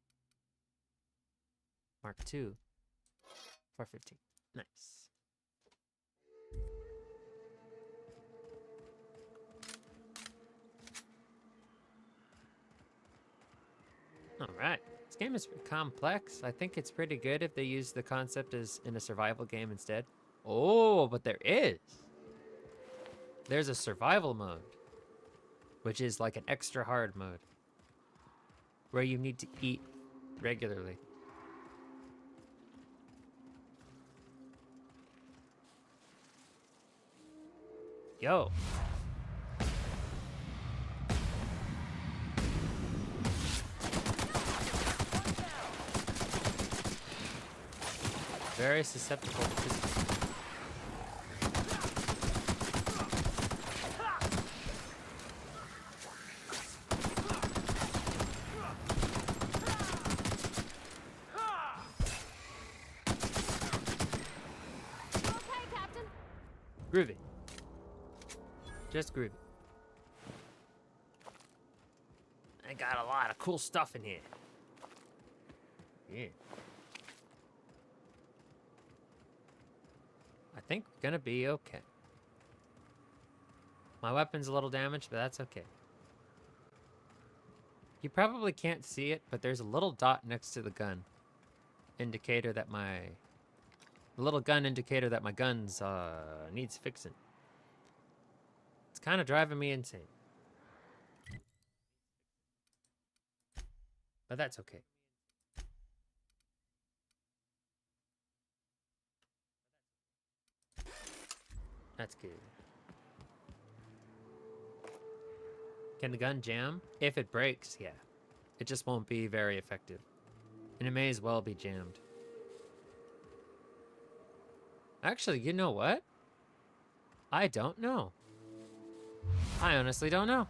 Mark II. $415. Nice. All right. This game is complex. I think it's pretty good if they use the concept as in a survival game instead. Oh, but there is. There's a survival mode, which is like an extra hard mode, where you need to eat regularly. Yo. Very susceptible to physics. Okay, Captain. Groovy. Just groovy. I got a lot of cool stuff in here. Yeah. I think we're gonna be okay. My weapon's a little damaged, but that's okay. You probably can't see it, but there's a little dot next to the gun. Indicator that my... The little gun indicator that my gun's, needs fixing. It's kind of driving me insane. But that's okay. That's good. Can the gun jam? If it breaks, yeah. It just won't be very effective. And it may as well be jammed. Actually, you know what? I don't know. I honestly don't know.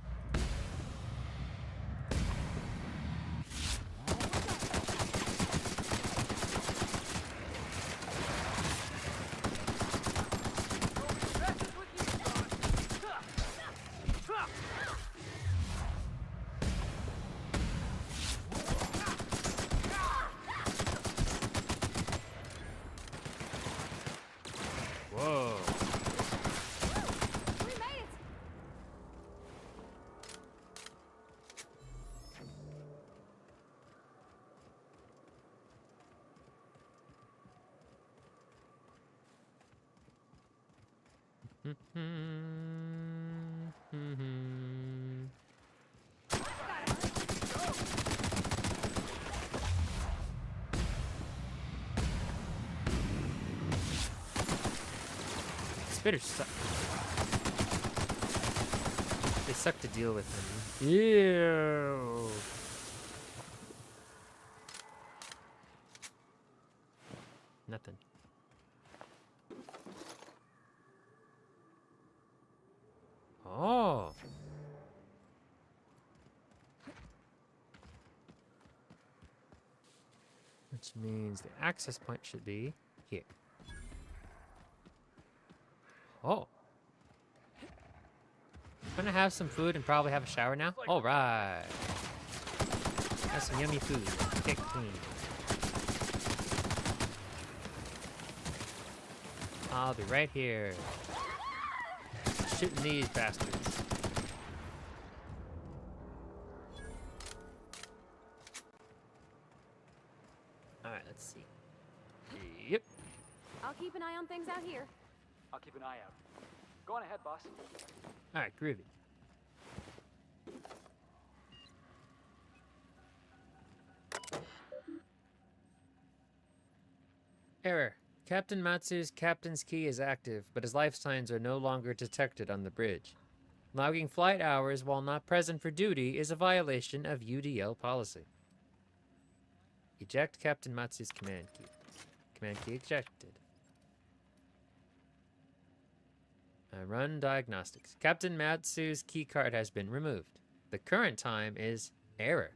Whoa. We made it! Spitters suck. They suck to deal with them. Ew. Nothing. Oh. Which means the access point should be here. Oh. I'm gonna have some food and probably have a shower now. All right. That's some yummy food. Get clean. I'll be right here. Shooting these bastards. Alright, let's see. Yep. I'll keep an eye on things out here. I'll keep an eye out. Go on ahead, boss. Alright, groovy. Error. Captain Matsu's captain's key is active, but his life signs are no longer detected on the bridge. Logging flight hours while not present for duty is a violation of UDL policy. Eject Captain Matsu's command key. Command key ejected. Run diagnostics. Captain Matsu's keycard has been removed. The current time is error,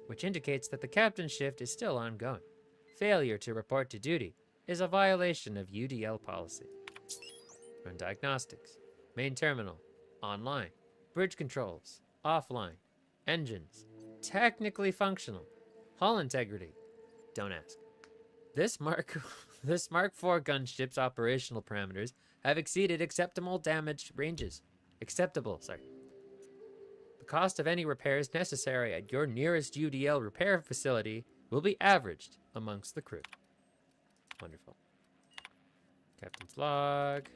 which indicates that the captain's shift is still ongoing. Failure to report to duty is a violation of UDL policy. Run diagnostics. Main terminal. Online. Bridge controls. Offline. Engines. Technically functional. Hull integrity. Don't ask. This Mark IV gunship's operational parameters have exceeded acceptable damage ranges. The cost of any repairs necessary at your nearest UDL repair facility will be averaged amongst the crew. Wonderful. Captain's log.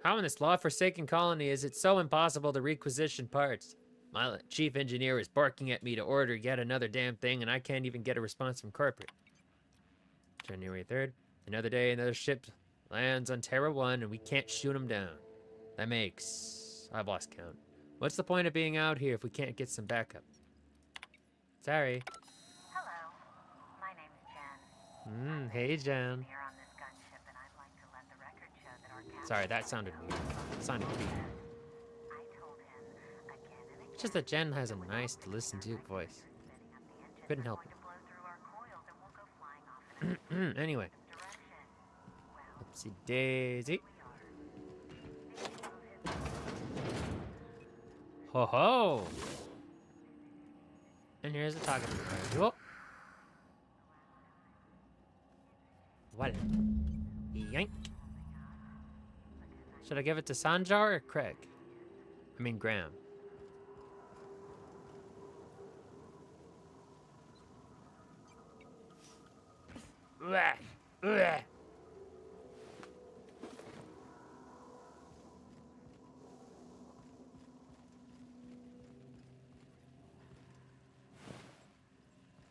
How in this law-forsaken colony is it so impossible to requisition parts? My chief engineer is barking at me to order yet another damn thing, and I can't even get a response from corporate. January 3rd. Another day, another ship lands on Terra 1, and we can't shoot them down. That makes... I've lost count. What's the point of being out here if we can't get some backup? Sorry. Hello, my name's Jen. Hey, Jen. Here on this gunship, and I'd like to let the record show that our captain... Sorry, that sounded weird. It sounded creepy. I told him again and again... It's just that Jen has a nice to listen to voice. Couldn't help it. Anyway. Oopsie daisy. Ho ho! And here's the target. Whoa. What? Yank. Should I give it to Sanjar or Craig? I mean Graham. Blech, blech.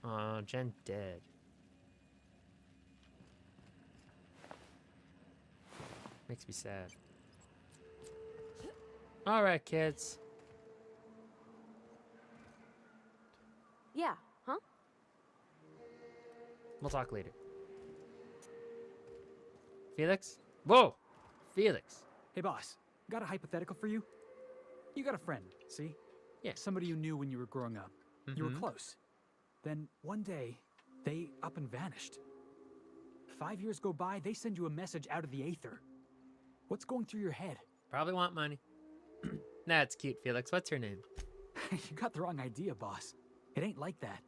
Oh, Jen dead. Makes me sad. All right, kids. Yeah, huh? We'll talk later. Felix? Whoa! Felix. Hey, boss. Got a hypothetical for you? You got a friend, see? Yeah. Somebody you knew when you were growing up. You were Mhm. close. Then one day, they up and vanished. 5 years go by, they send you a message out of the aether. What's going through your head? Probably want money. That's cute, Felix. What's her name? You got the wrong idea, boss. It ain't like that.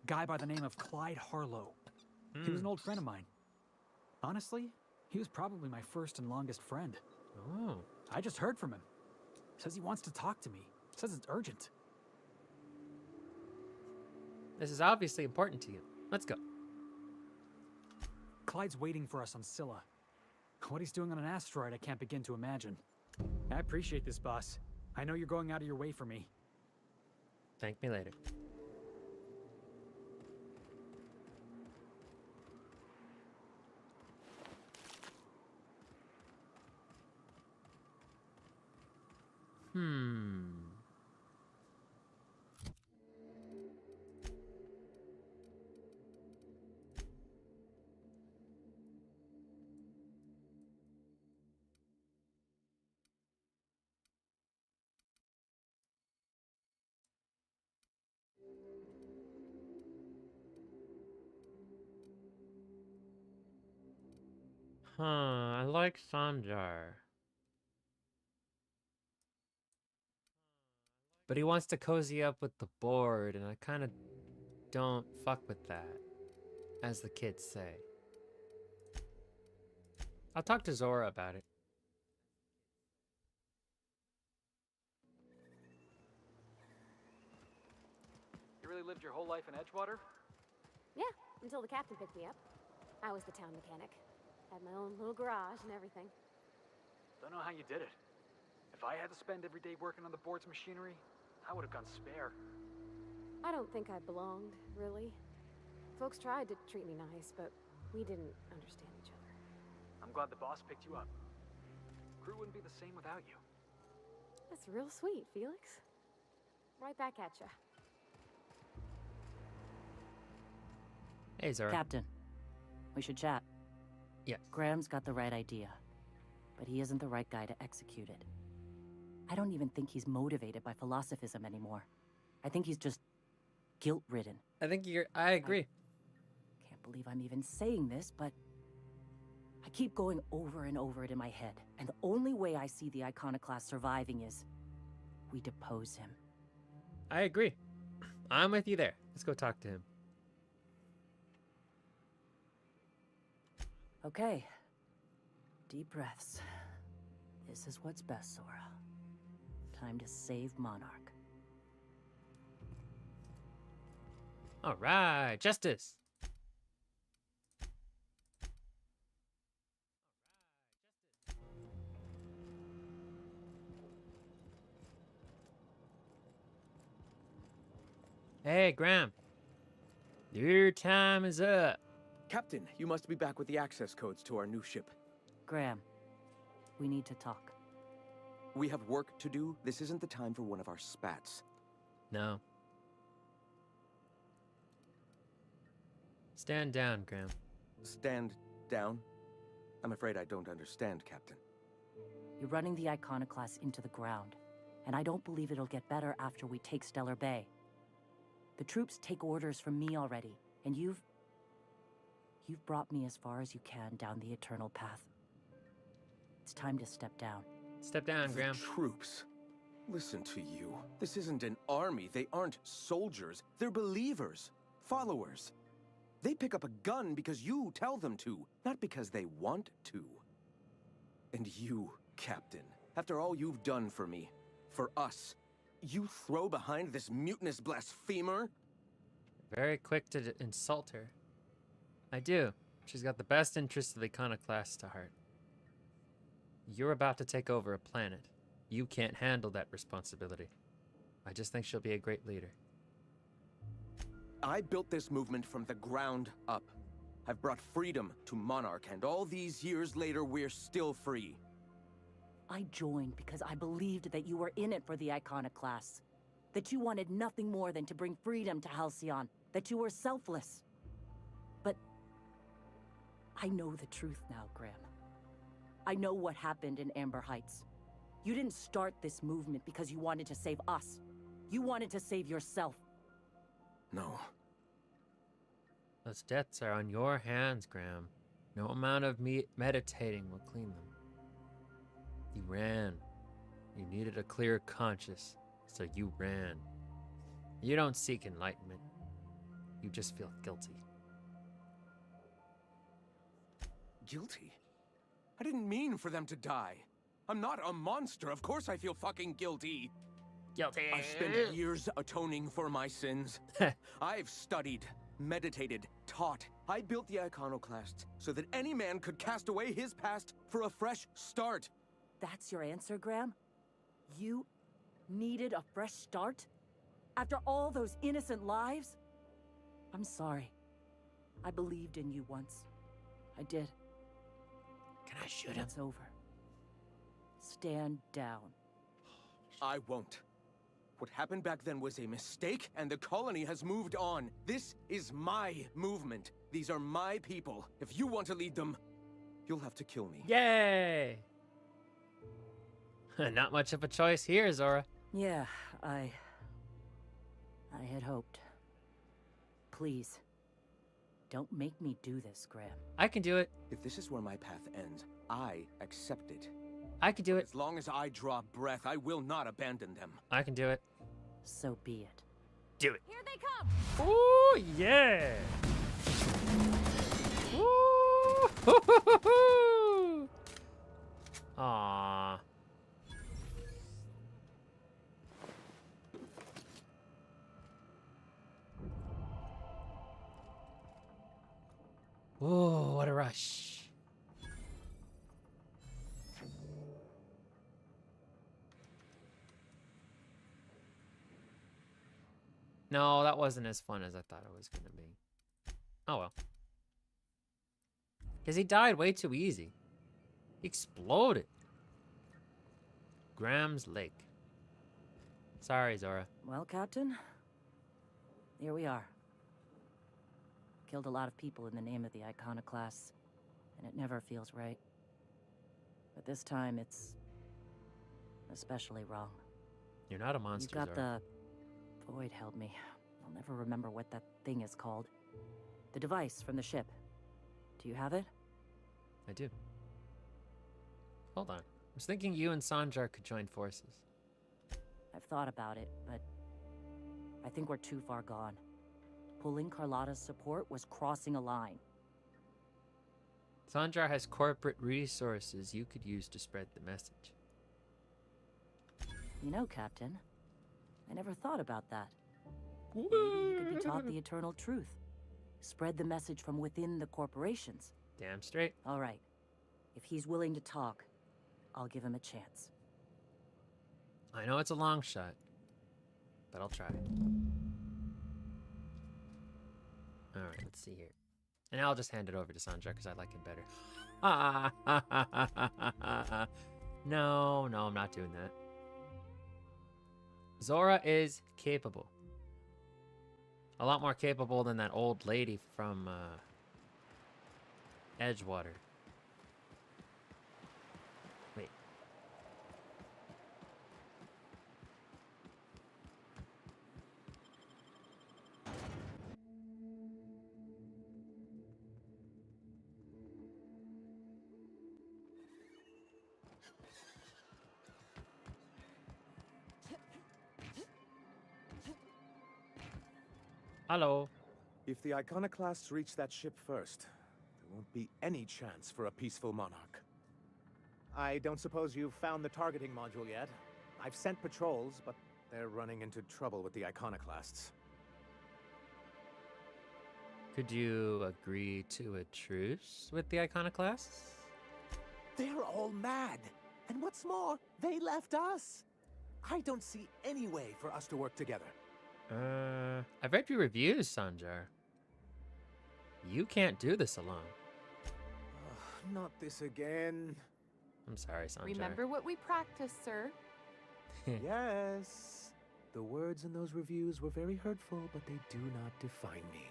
Guy by the name of Clyde Harlow. He was an old friend of mine. Honestly, he was probably my first and longest friend. Oh. I just heard from him. Says he wants to talk to me. Says it's urgent. This is obviously important to you. Let's go. Clyde's waiting for us on Scylla. What he's doing on an asteroid, I can't begin to imagine. I appreciate this, boss. I know you're going out of your way for me. Thank me later. I like Sanjar. But he wants to cozy up with the board, and I kind of don't fuck with that, as the kids say. I'll talk to Zora about it. You really lived your whole life in Edgewater? Yeah, until the captain picked me up. I was the town mechanic. Had my own little garage and everything. Don't know how you did it. If I had to spend every day working on the board's machinery, I would have gone spare. I don't think I belonged, really. Folks tried to treat me nice, but we didn't understand each other. I'm glad the boss picked you up. Crew wouldn't be the same without you. That's real sweet, Felix. Right back at ya. Hey, Zora. Captain, we should chat. Yes. Graham's got the right idea, but he isn't the right guy to execute it. I don't even think he's motivated by philosophism anymore. I think he's just guilt-ridden. I agree. Can't believe I'm even saying this, but I keep going over and over it in my head, and the only way I see the Iconoclast surviving is we depose him. I agree. I'm with you there. Let's go talk to him. Okay. Deep breaths. This is what's best, Sora. Time to save Monarch. All right, justice. Hey, Graham. Your time is up. Captain, you must be back with the access codes to our new ship. Graham, we need to talk. We have work to do. This isn't the time for one of our spats. No. Stand down, Graham. Stand down? I'm afraid I don't understand, Captain. You're running the Iconoclast into the ground, and I don't believe it'll get better after we take Stellar Bay. The troops take orders from me already, and you've brought me as far as you can down the Eternal Path. It's time to step down. Step down, Graham. The troops. Listen to you. This isn't an army. They aren't soldiers. They're believers. Followers. They pick up a gun because you tell them to, not because they want to. And you, Captain, After all you've done for me, for us, you throw behind this mutinous blasphemer? Very quick to insult her. I do. She's got the best interests of the iconoclasts to heart. You're about to take over a planet. You can't handle that responsibility. I just think she'll be a great leader. I built this movement from the ground up. I've brought freedom to Monarch, and all these years later, we're still free. I joined because I believed that you were in it for the iconoclasts. That you wanted nothing more than to bring freedom to Halcyon. That you were selfless. But I know the truth now, Graham. I know what happened in Amber Heights. You didn't start this movement because you wanted to save us. You wanted to save yourself. No. Those debts are on your hands, Graham. No amount of meditating will clean them. You ran. You needed a clear conscience, so you ran. You don't seek enlightenment. You just feel guilty. Guilty? I didn't mean for them to die. I'm not a monster. Of course I feel fucking guilty. Guilty. I've spent years atoning for my sins. I've studied, meditated, taught. I built the iconoclasts so that any man could cast away his past for a fresh start. That's your answer, Graham? You needed a fresh start? After all those innocent lives? I'm sorry. I believed in you once. I did. Can I shoot him? It's over. Stand down. I won't. What happened back then was a mistake, and the colony has moved on. This is my movement. These are my people. If you want to lead them, you'll have to kill me. Yay! Not much of a choice here, Zora. Yeah, I had hoped. Please, don't make me do this, Graham. I can do it. If this is where my path ends, I accept it. I can do it. As long as I draw breath, I will not abandon them. I can do it. So be it. Do it. Here they come! Ooh, yeah! Ooh! Aww. Whoa, what a rush. No, that wasn't as fun as I thought it was going to be. Oh well. Because he died way too easy. He exploded. Graham's Lake. Sorry, Zora. Well, Captain, here we are. Killed a lot of people in the name of the iconoclasts, and it never feels right. But this time, it's especially wrong. You're not a monster, You got Zora. the void held me. I'll never remember what that thing is called. The device from the ship. Do you have it? I do. Hold on. I was thinking you and Sanjar could join forces. I've thought about it, but I think we're too far gone. Pulling Carlotta's support was crossing a line. Sanjar has corporate resources you could use to spread the message. You know, Captain, I never thought about that. Maybe you could be taught the eternal truth. Spread the message from within the corporations. Damn straight. All right. If he's willing to talk, I'll give him a chance. I know it's a long shot, but I'll try. Alright, let's see here. And I'll just hand it over to Sanjar because I like him better. No, I'm not doing that. Zora is capable. A lot more capable than that old lady from Edgewater. Wait. Hello. If the iconoclasts reach that ship first, there won't be any chance for a peaceful monarch. I don't suppose you've found the targeting module yet. I've sent patrols, but they're running into trouble with the iconoclasts. Could you agree to a truce with the iconoclasts? They're all mad. And what's more, they left us. I don't see any way for us to work together. I've read your reviews, Sanjar. You can't do this alone. Not this again. I'm sorry, Sanjar. Remember what we practiced, sir. Yes. The words in those reviews were very hurtful, but they do not define me.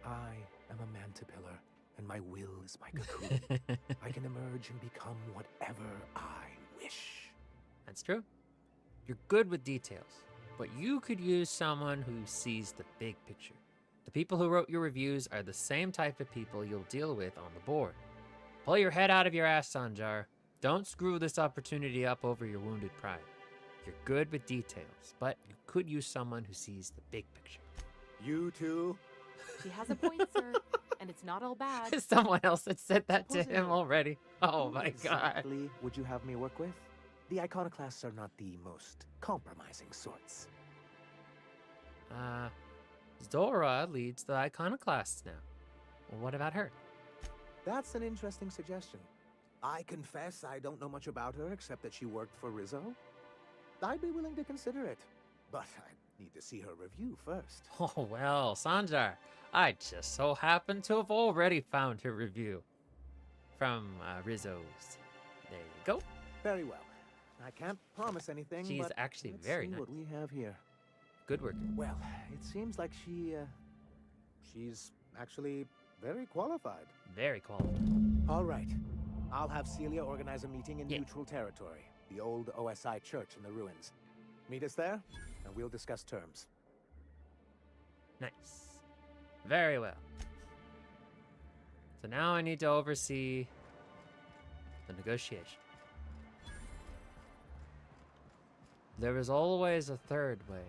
I am a mantipillar, and my will is my cocoon. I can emerge and become whatever I wish. That's true. You're good with details, but you could use someone who sees the big picture. The people who wrote your reviews are the same type of people you'll deal with on the board. Pull your head out of your ass, Sanjar. Don't screw this opportunity up over your wounded pride. You're good with details, but you could use someone who sees the big picture. You too? She has a point, sir, and it's not all bad. Someone else had said that to him Supposedly. already. Oh Who my god. exactly would you have me work with? The iconoclasts are not the most compromising sorts. Zora leads the iconoclasts now. Well, what about her? That's an interesting suggestion. I confess I don't know much about her except that she worked for Rizzo. I'd be willing to consider it, but I need to see her review first. Oh well, Sanjar, I just so happen to have already found her review from Rizzo's. There you go. Very well. I can't promise anything, She's but actually let's very see nice. what we have here. Good work. Well, it seems like she's actually very qualified. Very qualified. All right. I'll have Celia organize a meeting in Yeah. neutral territory, the old OSI church in the ruins. Meet us there, and we'll discuss terms. Nice. Very well. So now I need to oversee the negotiation. There is always a third way.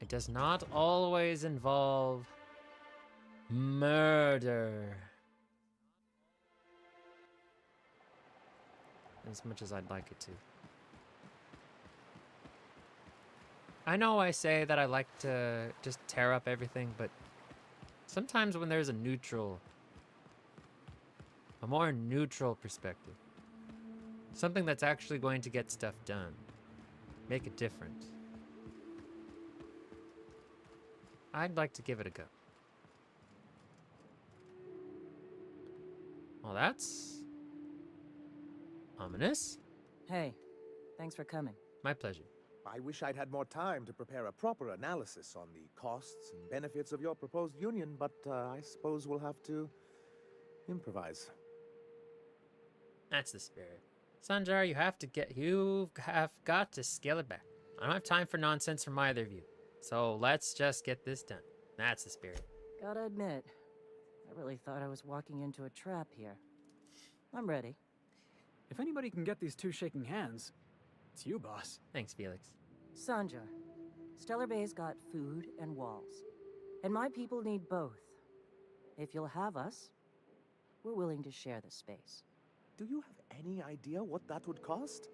It does not always involve murder. As much as I'd like it to. I know I say that I like to just tear up everything, but sometimes when there's a more neutral perspective, something that's actually going to get stuff done, make a difference, I'd like to give it a go. Well, that's ominous. Hey, thanks for coming. My pleasure. I wish I'd had more time to prepare a proper analysis on the costs and benefits of your proposed union, but I suppose we'll have to improvise. That's the spirit. Sanjar, you have got to scale it back. I don't have time for nonsense from either of you. So let's just get this done. That's the spirit. Gotta admit, I really thought I was walking into a trap here. I'm ready. If anybody can get these two shaking hands, it's you, boss. Thanks, Felix. Sanjar, Stellar Bay's got food and walls. And my people need both. If you'll have us, we're willing to share the space. Do you have any idea what that would cost?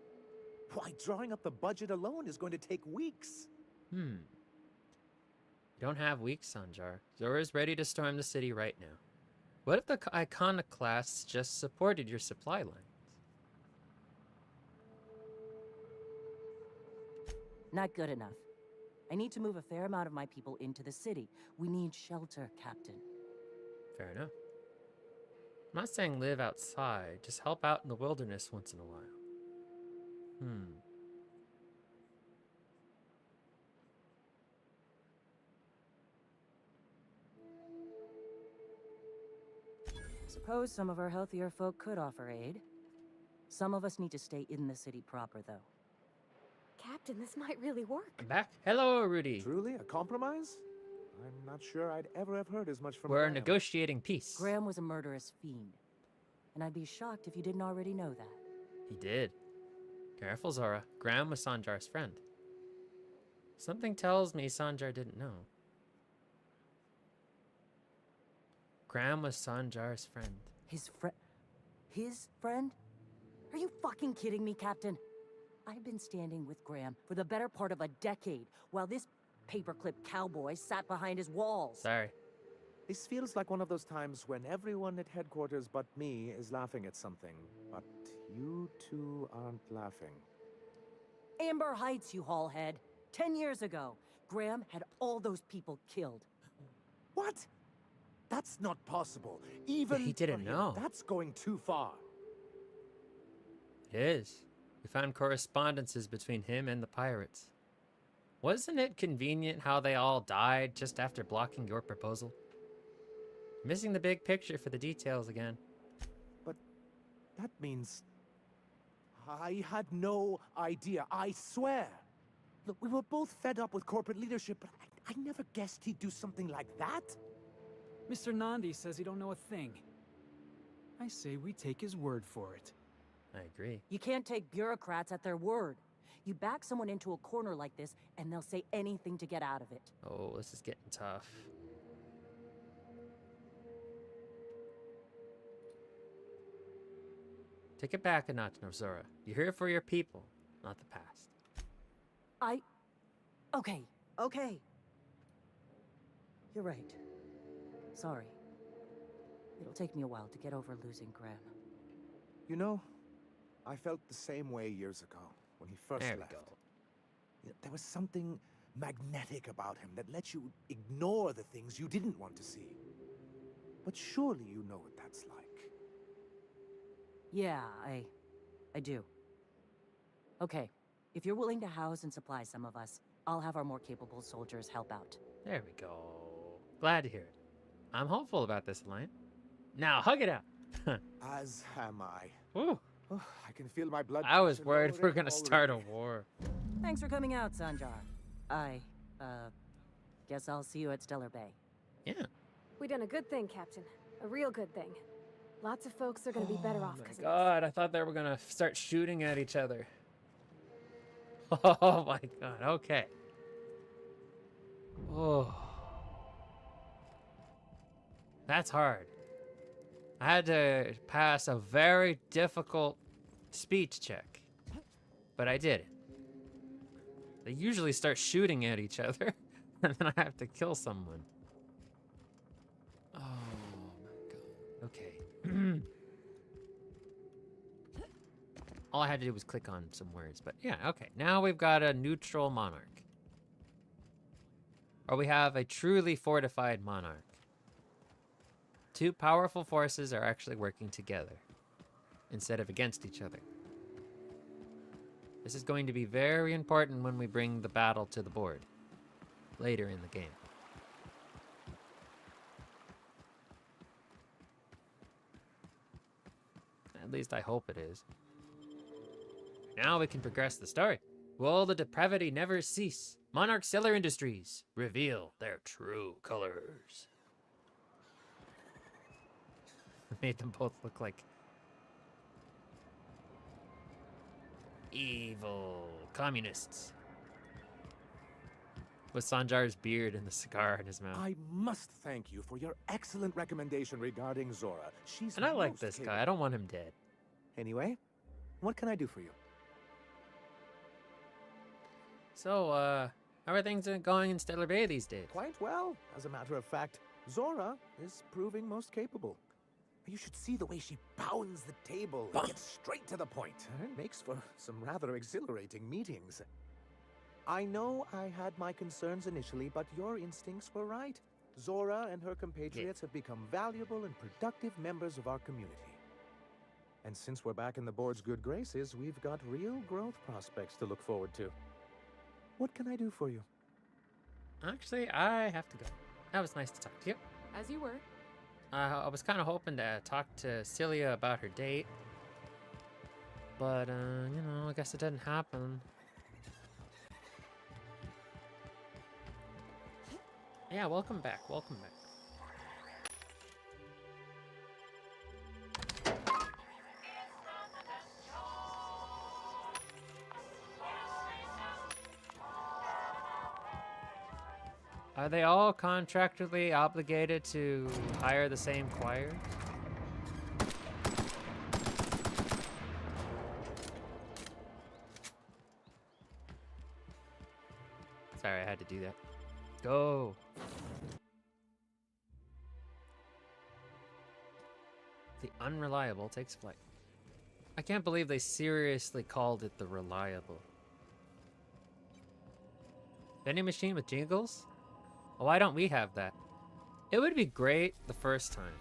Why, drawing up the budget alone is going to take weeks. You don't have weeks, Sanjar. Zora's ready to storm the city right now. What if the iconoclasts just supported your supply lines? Not good enough. I need to move a fair amount of my people into the city. We need shelter, Captain. Fair enough. I'm not saying live outside, just help out in the wilderness once in a while. Suppose some of our healthier folk could offer aid. Some of us need to stay in the city proper, though. Captain, this might really work. I'm back. Hello, Rudy. Truly, a compromise? I'm not sure I'd ever have heard as much from We're Graham. negotiating peace. Graham was a murderous fiend. And I'd be shocked if you didn't already know that. He did. Careful, Zora. Graham was Sanjar's friend. Something tells me Sanjar didn't know. Graham was Sanjar's friend. His friend? His friend? Are you fucking kidding me, Captain? I've been standing with Graham for the better part of a decade, while this paperclip cowboy sat behind his walls. Sorry. This feels like one of those times when everyone at headquarters but me is laughing at something, but you two aren't laughing. Amber Heights, you haulhead. 10 years ago, Graham had all those people killed. What? That's not possible. Even he didn't for him, know. That's going too far. It is. We found correspondences between him and the pirates. Wasn't it convenient how they all died just after blocking your proposal? Missing the big picture for the details again. But that means I had no idea, I swear. Look, we were both fed up with corporate leadership, but I never guessed he'd do something like that. Mr. Nandi says he don't know a thing. I say we take his word for it. I agree. You can't take bureaucrats at their word. You back someone into a corner like this, and they'll say anything to get out of it. Oh, this is getting tough. Take it back a notch, Zora. You're here for your people, not the past. Okay. You're right. Sorry. It'll take me a while to get over losing Graham. You know, I felt the same way years ago when he first There left. we go. There was something magnetic about him that let you ignore the things you didn't want to see. But surely you know what that's like. Yeah, I do. Okay, if you're willing to house and supply some of us, I'll have our more capable soldiers help out. There we go. Glad to hear it. I'm hopeful about this alliance. Now, hug it out. As am I. Ooh, Oh, I can feel my blood. I was pressure worried we were lowering gonna start a already. war. Thanks for coming out, Sanjar. Guess I'll see you at Stellar Bay. Yeah. We done a good thing, Captain. A real good thing. Lots of folks are gonna be better off Oh because my god, I thought they were gonna start shooting at each other. Oh my god, okay. Oh. That's hard. I had to pass a very difficult speech check. But I did it. They usually start shooting at each other, and then I have to kill someone. Oh my god. Okay. All I had to do was click on some words, but yeah, okay. Now we've got a neutral monarch. Or we have a truly fortified monarch. Two powerful forces are actually working together instead of against each other. This is going to be very important when we bring the battle to the board later in the game. At least I hope it is. Now we can progress the story. Will the depravity never cease? Monarch Cellar Industries reveal their true colors. Made them both look like evil communists. With Sanjar's beard and the cigar in his mouth. I must thank you for your excellent recommendation regarding Zora. She's And I like most this capable. guy. I don't want him dead. Anyway, what can I do for you? So, how are things going in Stellar Bay these days? Quite well. As a matter of fact, Zora is proving most capable. You should see the way she pounds the table and gets straight to the point. It makes for some rather exhilarating meetings. I know I had my concerns initially, but your instincts were right. Zora and her compatriots have become valuable and productive members of our community. And since we're back in the board's good graces, we've got real growth prospects to look forward to. What can I do for you? Actually, I have to go. That was nice to talk to you. As you were. I was kind of hoping to talk to Celia about her date. But, you know, I guess it didn't happen. Yeah, welcome back. Welcome back. Are they all contractually obligated to hire the same choir? Sorry, I had to do that. Go. The unreliable takes flight. I can't believe they seriously called it the reliable. Vending machine with jingles? Why don't we have that? It would be great the first time.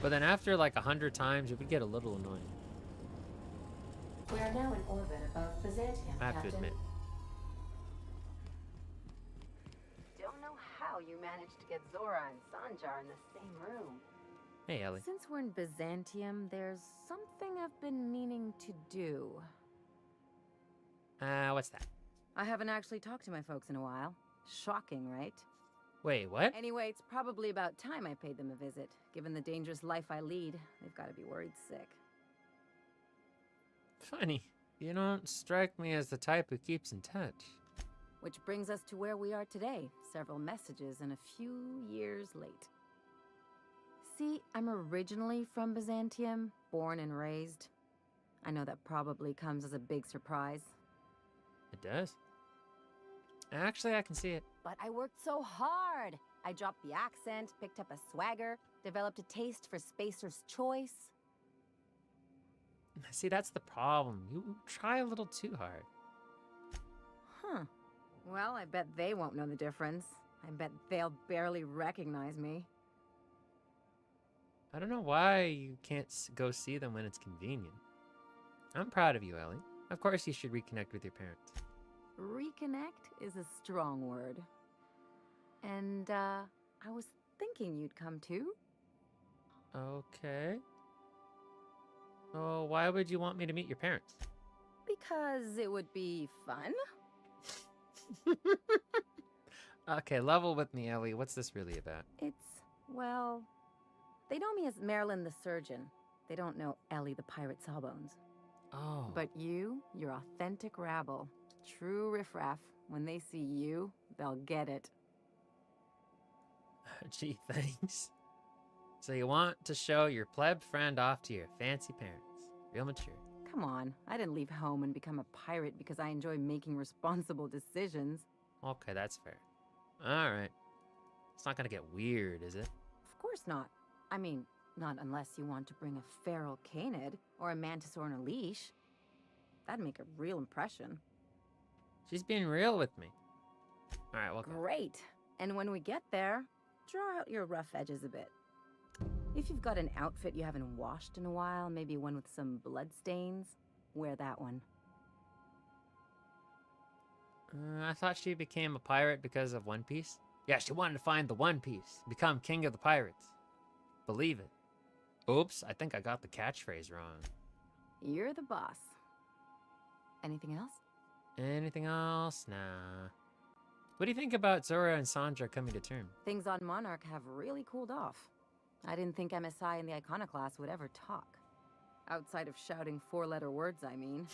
But then after like 100 times, it would get a little annoying. We are now in orbit above Byzantium, I have to Captain. admit. Don't know how you managed to get Zora and Sanjar in the same room. Hey, Ellie. Since we're in Byzantium, there's something I've been meaning to do. What's that? I haven't actually talked to my folks in a while. Shocking, right? Wait, what? Anyway, it's probably about time I paid them a visit. Given the dangerous life I lead, they've got to be worried sick. Funny. You don't strike me as the type who keeps in touch. Which brings us to where we are today. Several messages and a few years late. See, I'm originally from Byzantium, born and raised. I know that probably comes as a big surprise. It does. Actually, I can see it. But I worked so hard. I dropped the accent, picked up a swagger, developed a taste for Spacer's Choice. See, that's the problem. You try a little too hard. Huh. Well, I bet they won't know the difference. I bet they'll barely recognize me. I don't know why you can't go see them when it's convenient. I'm proud of you, Ellie. Of course you should reconnect with your parents. Reconnect is a strong word. And, I was thinking you'd come too. Okay. Oh, why would you want me to meet your parents? Because it would be fun. Okay, level with me, Ellie. What's this really about? It's, well, they know me as Marilyn the Surgeon. They don't know Ellie the Pirate Sawbones. Oh. But you're authentic rabble. True riffraff. When they see you, they'll get it. Gee, thanks. So you want to show your pleb friend off to your fancy parents. Real mature. Come on, I didn't leave home and become a pirate because I enjoy making responsible decisions. Okay, that's fair. Alright. It's not gonna get weird, is it? Of course not. I mean, not unless you want to bring a feral canid or a mantis on a leash. That'd make a real impression. She's being real with me. Alright, well, Great. And when we get there, draw out your rough edges a bit. If you've got an outfit you haven't washed in a while, maybe one with some blood stains, wear that one. I thought she became a pirate because of One Piece. Yeah, she wanted to find the One Piece, become king of the pirates. Believe it. Oops, I think I got the catchphrase wrong. You're the boss. Anything else? Anything else? Nah. What do you think about Zora and Sandra coming to terms? Things on Monarch have really cooled off. I didn't think MSI and the Iconoclast would ever talk. Outside of shouting four-letter words, I mean.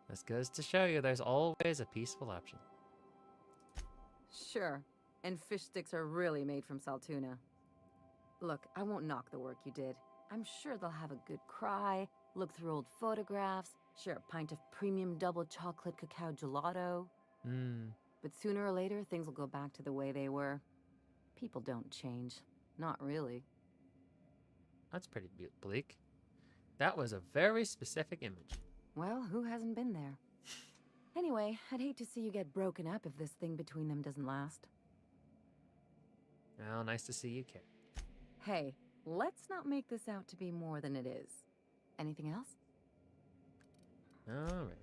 This goes to show you there's always a peaceful option. Sure. And fish sticks are really made from Saltuna. Look, I won't knock the work you did. I'm sure they'll have a good cry, look through old photographs, share a pint of premium double chocolate cacao gelato. But sooner or later, things will go back to the way they were. People don't change. Not really. That's pretty bleak. That was a very specific image. Well, who hasn't been there? Anyway, I'd hate to see you get broken up if this thing between them doesn't last. Well, nice to see you care. Hey, let's not make this out to be more than it is. Anything else? Alright.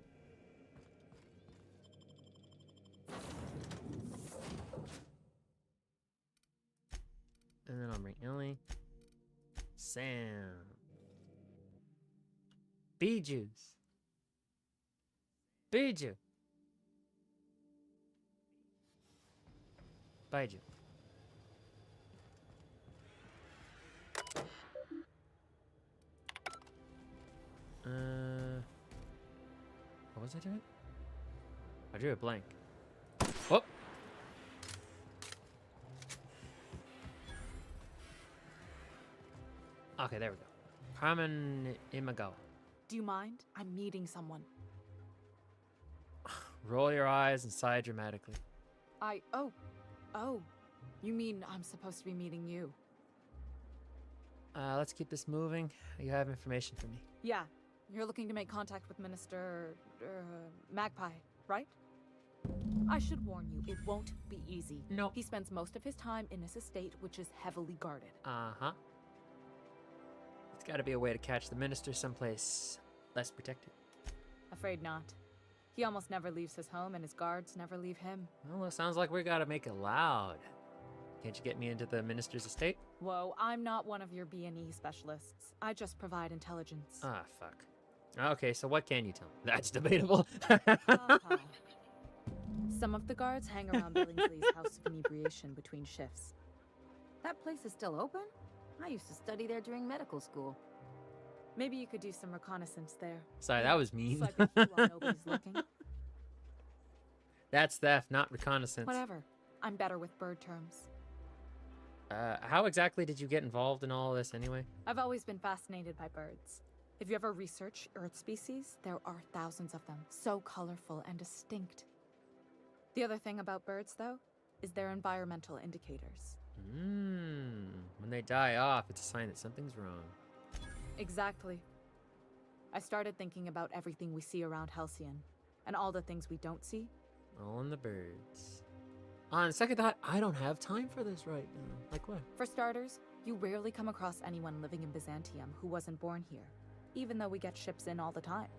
And then I'll bring Ellie. Sam. Bee juice. Biju. Baiju. What was I doing? I drew a blank. Whoop. Okay, there we go. Carmen Imagawa. Do you mind? I'm meeting someone. Roll your eyes and sigh dramatically. Oh. You mean I'm supposed to be meeting you? Let's keep this moving. You have information for me. Yeah. You're looking to make contact with Minister... Magpie, right? I should warn you, it won't be easy. No. He spends most of his time in his estate, which is heavily guarded. Uh-huh. There's got to be a way to catch the minister someplace less protected. Afraid not. He almost never leaves his home, and his guards never leave him. Well, it sounds like we got to make it loud. Can't you get me into the minister's estate? Whoa, I'm not one of your B&E specialists. I just provide intelligence. Ah, fuck. Okay, so what can you tell me? That's debatable. Some of the guards hang around Billingsley's House of Inebriation between shifts. That place is still open? I used to study there during medical school. Maybe you could do some reconnaissance there. Sorry, that was mean. Swipe a key while nobody's looking. That's theft, not reconnaissance. Whatever. I'm better with bird terms. How exactly did you get involved in all this anyway? I've always been fascinated by birds. If you ever research Earth species, there are thousands of them, so colorful and distinct. The other thing about birds, though, is their environmental indicators. When they die off, it's a sign that something's wrong. Exactly. I started thinking about everything we see around Halcyon, and all the things we don't see. All in the birds. On second thought, I don't have time for this right now. Like what? For starters, you rarely come across anyone living in Byzantium who wasn't born here, even though we get ships in all the time.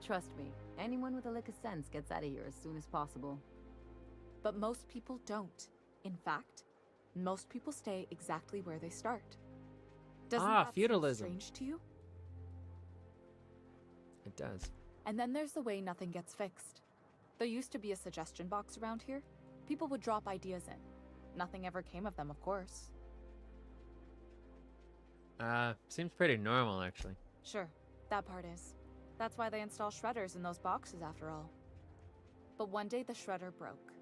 Trust me, anyone with a lick of sense gets out of here as soon as possible. But most people don't. In fact, most people stay exactly where they start. Doesn't that seem feudalism. strange to you? It does. And then there's the way nothing gets fixed. There used to be a suggestion box around here. People would drop ideas in. Nothing ever came of them, of course. Seems pretty normal, actually. Sure, that part is. That's why they install shredders in those boxes, after all. But one day the shredder broke.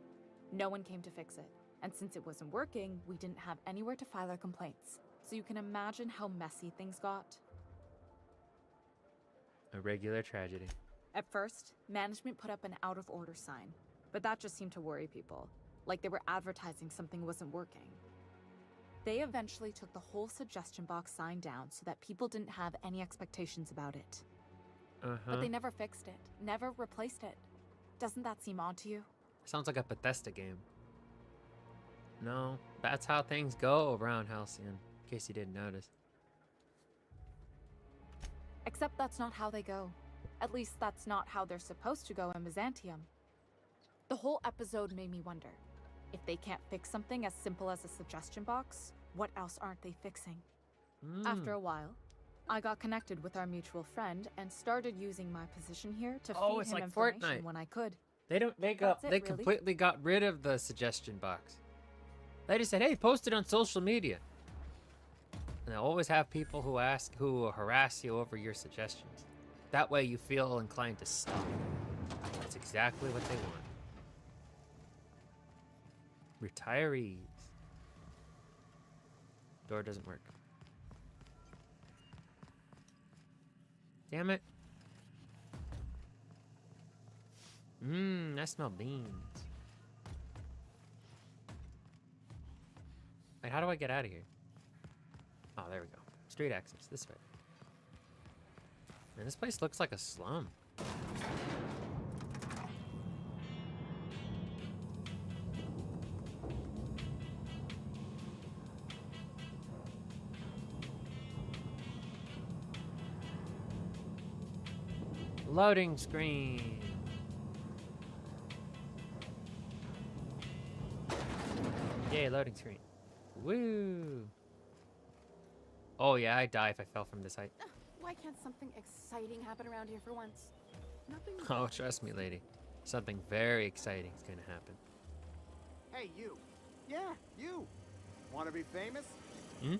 No one came to fix it. And since it wasn't working, we didn't have anywhere to file our complaints. So you can imagine how messy things got. A regular tragedy. At first, management put up an out-of-order sign. But that just seemed to worry people. Like they were advertising something wasn't working. They eventually took the whole suggestion box sign down so that people didn't have any expectations about it. But they never fixed it. Never replaced it. Doesn't that seem odd to you? Sounds like a Bethesda game. No, that's how things go around Halcyon, in case you didn't notice. Except that's not how they go. At least that's not how they're supposed to go in Byzantium. The whole episode made me wonder, if they can't fix something as simple as a suggestion box, what else aren't they fixing? After a while, I got connected with our mutual friend and started using my position here to feed him information Fortnite. when I could. They completely got rid of the suggestion box. They just said, hey, post it on social media. And they'll always have people who harass you over your suggestions. That way you feel inclined to stop. That's exactly what they want. Retirees. Door doesn't work. Damn it. I smell beans. Wait, how do I get out of here? Oh, there we go. Street access, this way. Man, this place looks like a slum. Loading screen. Yay, loading screen. Woo! Oh yeah, I'd die if I fell from this height. Why can't something exciting happen around here for once? Nothing. Oh, trust me, lady. Something very exciting is gonna happen. Hey, you. Yeah, you. Want to be famous? Hmm?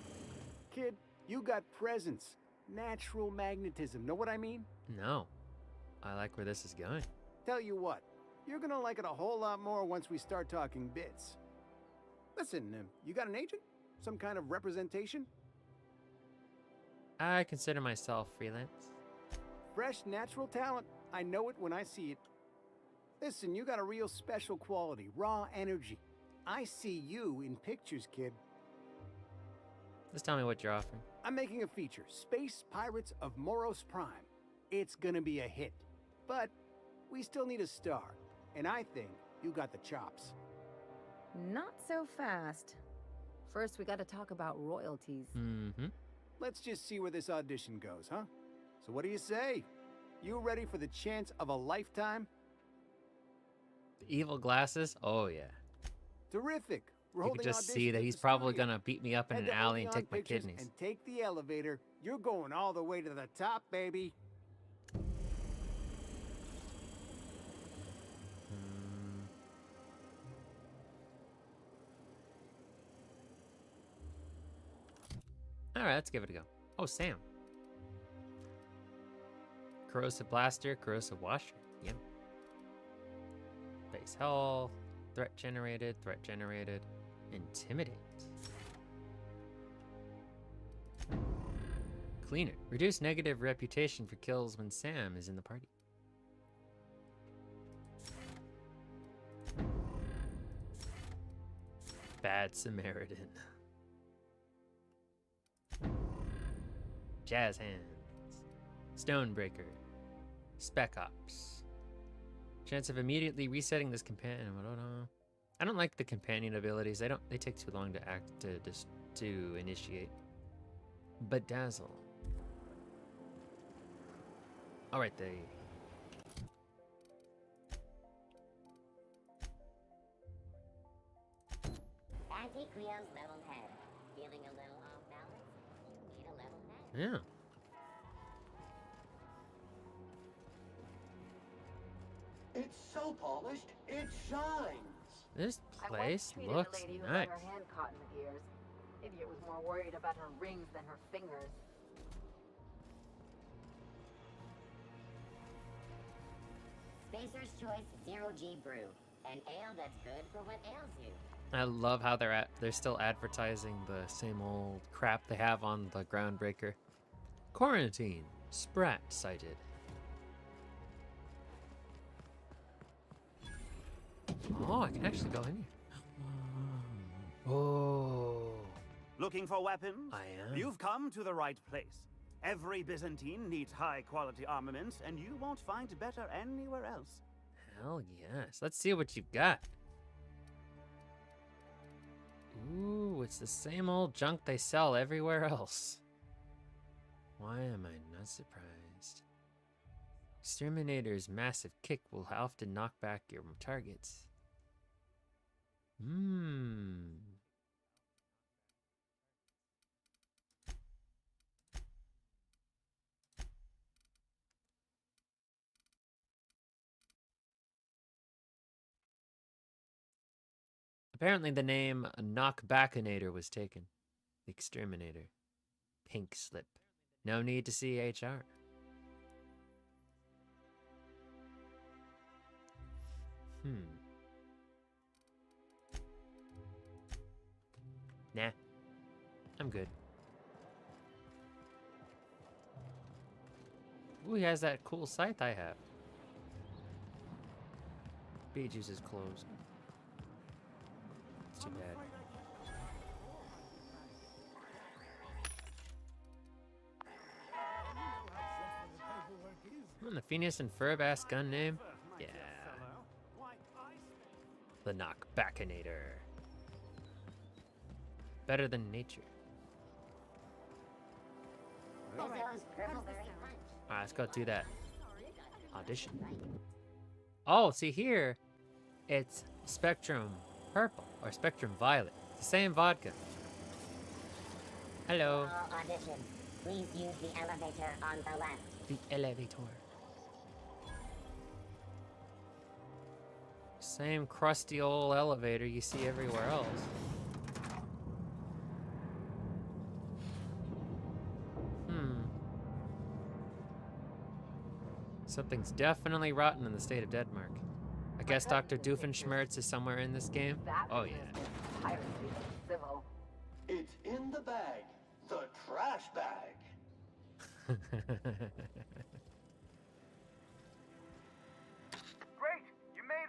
Kid, you got presence. Natural magnetism. Know what I mean? No. I like where this is going. Tell you what. You're gonna like it a whole lot more once we start talking bits. Listen, you got an agent? Some kind of representation? I consider myself freelance. Fresh, natural talent. I know it when I see it. Listen, you got a real special quality, raw energy. I see you in pictures, kid. Just tell me what you're offering. I'm making a feature, Space Pirates of Moros Prime. It's gonna be a hit. But we still need a star. And I think you got the chops. Not so fast. First, we gotta talk about royalties. Mm-hmm. Let's just see where this audition goes, huh? So what do you say? You ready for the chance of a lifetime? The evil glasses? Oh, yeah. Terrific. We're You holding can just see auditions that at he's the probably studio. gonna beat me up in Head an to alley and Odeon take my Pictures kidneys. And take the elevator. You're going all the way to the top, baby. Alright, let's give it a go. Oh, Sam. Corrosive blaster, corrosive washer. Yep. Base health. Threat generated, threat generated. Intimidate. Cleaner. Reduce negative reputation for kills when Sam is in the party. Bad Samaritan. Jazz Hands. Stonebreaker. Spec Ops. Chance of immediately resetting this companion. I don't like the companion abilities. They take too long to to initiate. Bedazzle. Alright, there you Anti-Creo's level head. Feeling a little off balance? You need a level head. Yeah. It's so polished, it shines. This I place once treated looks a lady who nice. got her hand caught in the gears. Idiot was more worried about her rings than her fingers. Spacer's Choice Zero G Brew. An ale that's good for what ails you. I love how they're still advertising the same old crap they have on the Groundbreaker. Quarantine. Sprat sighted. Oh, I can actually go in here. Oh. Looking for weapons? I am. You've come to the right place. Every Byzantine needs high-quality armaments, and you won't find better anywhere else. Hell yes. Let's see what you've got. Ooh, it's the same old junk they sell everywhere else. Why am I not surprised? Exterminator's massive kick will often knock back your targets. Apparently the name Knockbackinator was taken. The Exterminator. Pink slip. No need to see HR. Nah. I'm good. Ooh, he has that cool scythe I have. Beetlejuice is closed. It's too bad. The Phineas and Ferb ass gun name? Yeah. The Knockbackinator. Better than nature. Alright, let's go do that. Audition. Oh, see here, it's Spectrum Purple or Spectrum Violet. It's the same vodka. Hello. Audition. Please use the elevator on the left. The elevator. Same crusty old elevator you see everywhere else. Something's definitely rotten in the state of Denmark. I guess Dr. Doofenshmirtz is somewhere in this game. Oh yeah. It's in the bag. The trash bag. Great! You made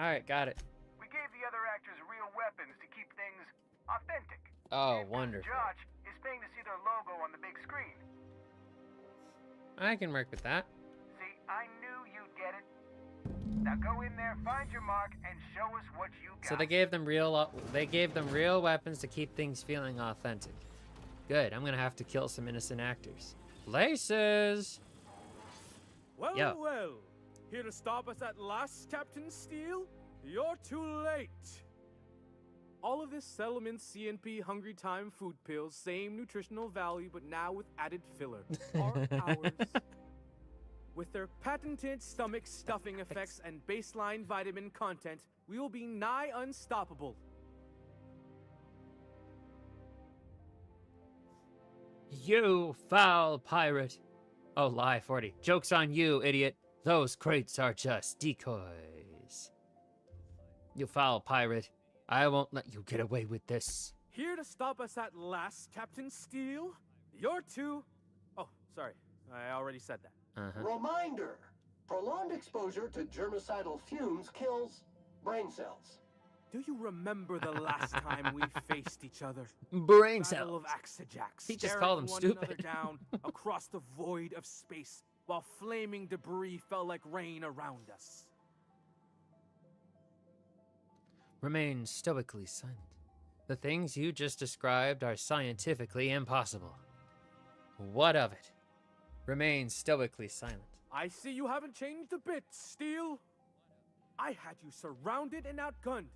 Alright, got it. We gave the other actors real weapons to keep things authentic. Oh, And wonderful. Josh is paying to see their logo on the big screen. I can work with that. See, I knew you'd get it. Now go in there, find your mark, and show us what you got. So they gave them real weapons to keep things feeling authentic. Good. I'm gonna have to kill some innocent actors. Places. Well, Yo. well. Here to stop us at last, Captain Steele? You're too late. All of this settlement CNP Hungry Time food pills, same nutritional value, but now with added filler, are ours. With their patented stomach stuffing effects and baseline vitamin content, we will be nigh unstoppable. You foul pirate. Oh, lie, 40. Joke's on you, idiot. Those crates are just decoys. You foul pirate. I won't let you get away with this. Here to stop us at last, Captain Steele? You're too... Oh, sorry. I already said that. Reminder, prolonged exposure to germicidal fumes kills brain cells. Do you remember the last time we faced each other? Brain Battle cells. of Axajax. He just staring called him one stupid. another down across the void of space, while flaming debris fell like rain around us. Remain stoically silent. The things you just described are scientifically impossible. What of it? Remain stoically silent. I see you haven't changed a bit, Steele. I had you surrounded and outgunned,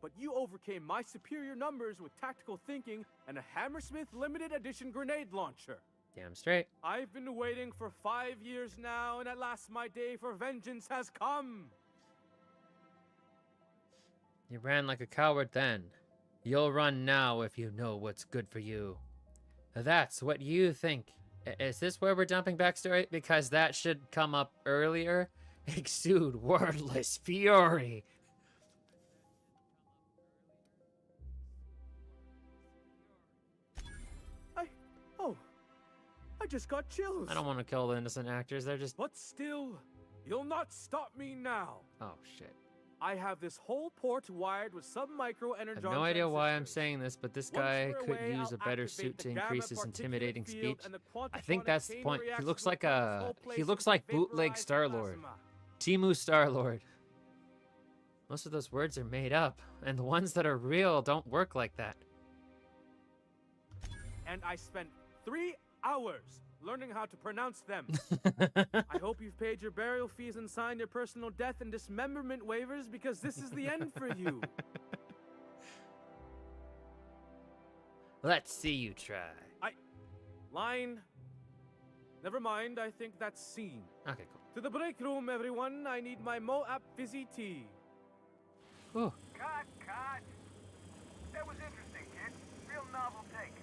but you overcame my superior numbers with tactical thinking and a Hammersmith limited edition grenade launcher. Damn straight. I've been waiting for 5 years now, and at last my day for vengeance has come. You ran like a coward then. You'll run now if you know what's good for you. That's what you think. Is this where we're dumping backstory? Because that should come up earlier. Exude wordless fury. I just got chills. I don't want to kill the innocent actors. They're just... But still, you'll not stop me now. Oh, shit. I have this whole port wired with sub-micro I energon have no idea why I'm transistors. saying this, but this Once guy we're could away, use a I'll better activate suit the to gamma increase his particulate intimidating field speech. and the I think quantiphonic that's the chain point. He reacts looks to like replace this whole a... place He looks with like bootleg vaporized Star-Lord. plasma. Timu Star-Lord. Most of those words are made up, and the ones that are real don't work like that. And I spent 3 hours learning how to pronounce them. I hope you've paid your burial fees and signed your personal death and dismemberment waivers, because this is the end for you. Let's see you try. Line. Never mind, I think that's scene. Okay, cool. To the break room, everyone. I need my Moab fizzy tea. Ooh. Cut. That was interesting, kid. Real novel take.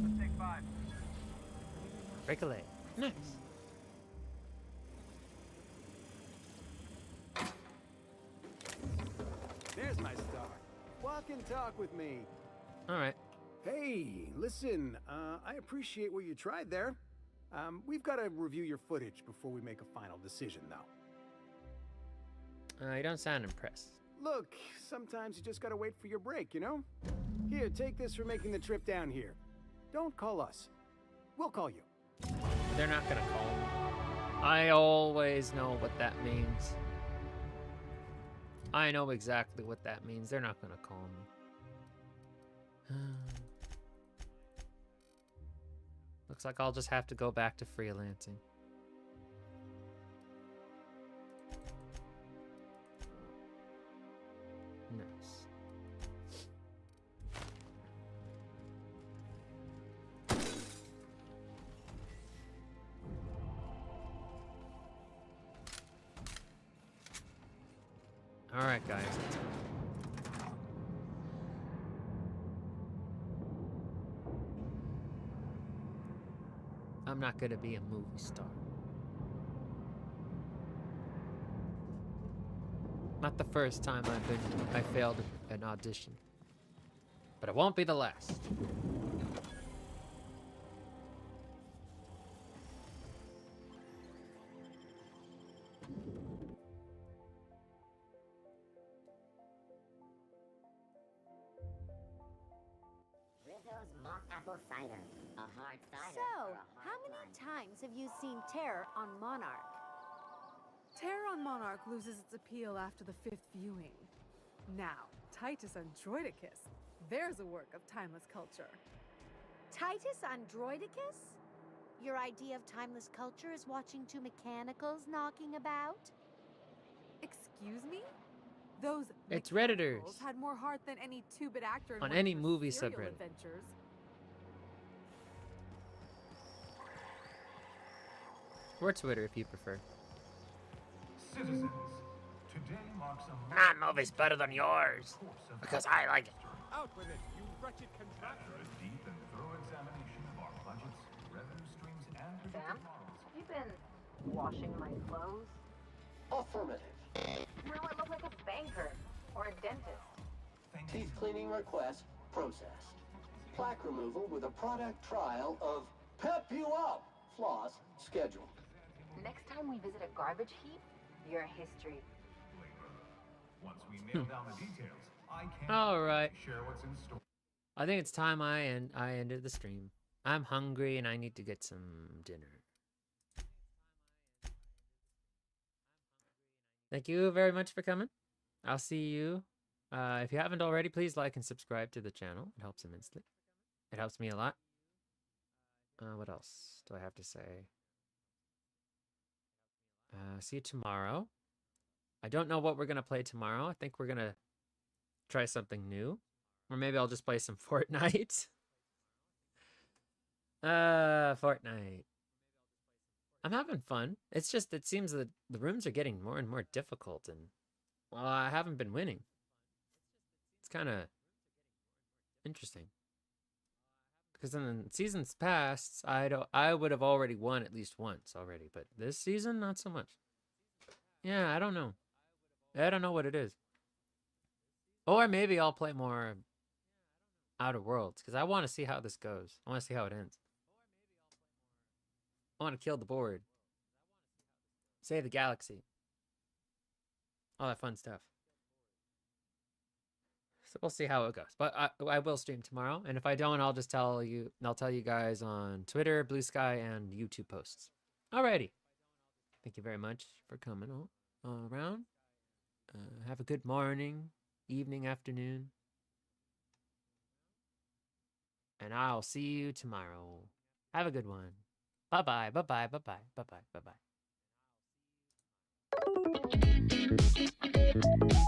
Let's take 5. Break a leg. Nice. There's my star. Walk and talk with me. All right. Hey, listen, I appreciate what you tried there. We've got to review your footage before we make a final decision, though. You don't sound impressed. Look, sometimes you just gotta wait for your break, you know? Here, take this for making the trip down here. Don't call us. We'll call you. They're not gonna call me. I always know what that means. I know exactly what that means. They're not gonna call me. Looks like I'll just have to go back to freelancing. Nice. All right, guys. Let's go. I'm not gonna be a movie star. Not the first time I failed an audition. But it won't be the last. apple cider. A hard cider. So, for a how hard many life. times have you seen Terror on Monarch? Terror on Monarch loses its appeal after the 5th viewing. Now, Titus Androidicus, there's a work of timeless culture. Titus Androidicus? Your idea of timeless culture is watching two mechanicals knocking about? Excuse me? Those It's mechanicals Redditors. had more heart than any two-bit actor in On one of any your movie serial subreddit. adventures. Or Twitter if you prefer. Citizens, today marks a My movie's better than yours because I like it. Out with it, you wretched contractor. After a deep and thorough examination of our budgets, revenue streams, and Sam, predictive models, have you been washing my clothes? Affirmative. Now I look like a banker or a dentist. Teeth cleaning request processed. Plaque removal with a product trial of Pep You Up floss scheduled. Next time we visit a garbage heap, your history. once we nail down the details, I can't All right. share what's in store. I think it's time I ended the stream. I'm hungry and I need to get some dinner. Thank you very much for coming. I'll see you. If you haven't already, please like and subscribe to the channel. It helps immensely. It helps me a lot. What else do I have to say? See you tomorrow. I don't know what we're going to play tomorrow. I think we're going to try something new. Or maybe I'll just play some Fortnite. Fortnite. I'm having fun. It's just, it seems that the rooms are getting more and more difficult, and well, I haven't been winning. It's kind of interesting. Because in seasons past, I would have already won at least once already, but this season, not so much. Yeah, I don't know. I don't know what it is. Or maybe I'll play more Outer Worlds, because I want to see how this goes. I want to see how it ends. I want to kill the board. Save the galaxy. All that fun stuff. So we'll see how it goes. But I will stream tomorrow, and if I don't, I'll just tell you. I'll tell you guys on Twitter, Blue Sky, and YouTube posts. Alrighty. Thank you very much for coming all around. Have a good morning, evening, afternoon. And I'll see you tomorrow. Have a good one. Bye-bye, bye-bye, bye-bye, bye-bye, bye-bye.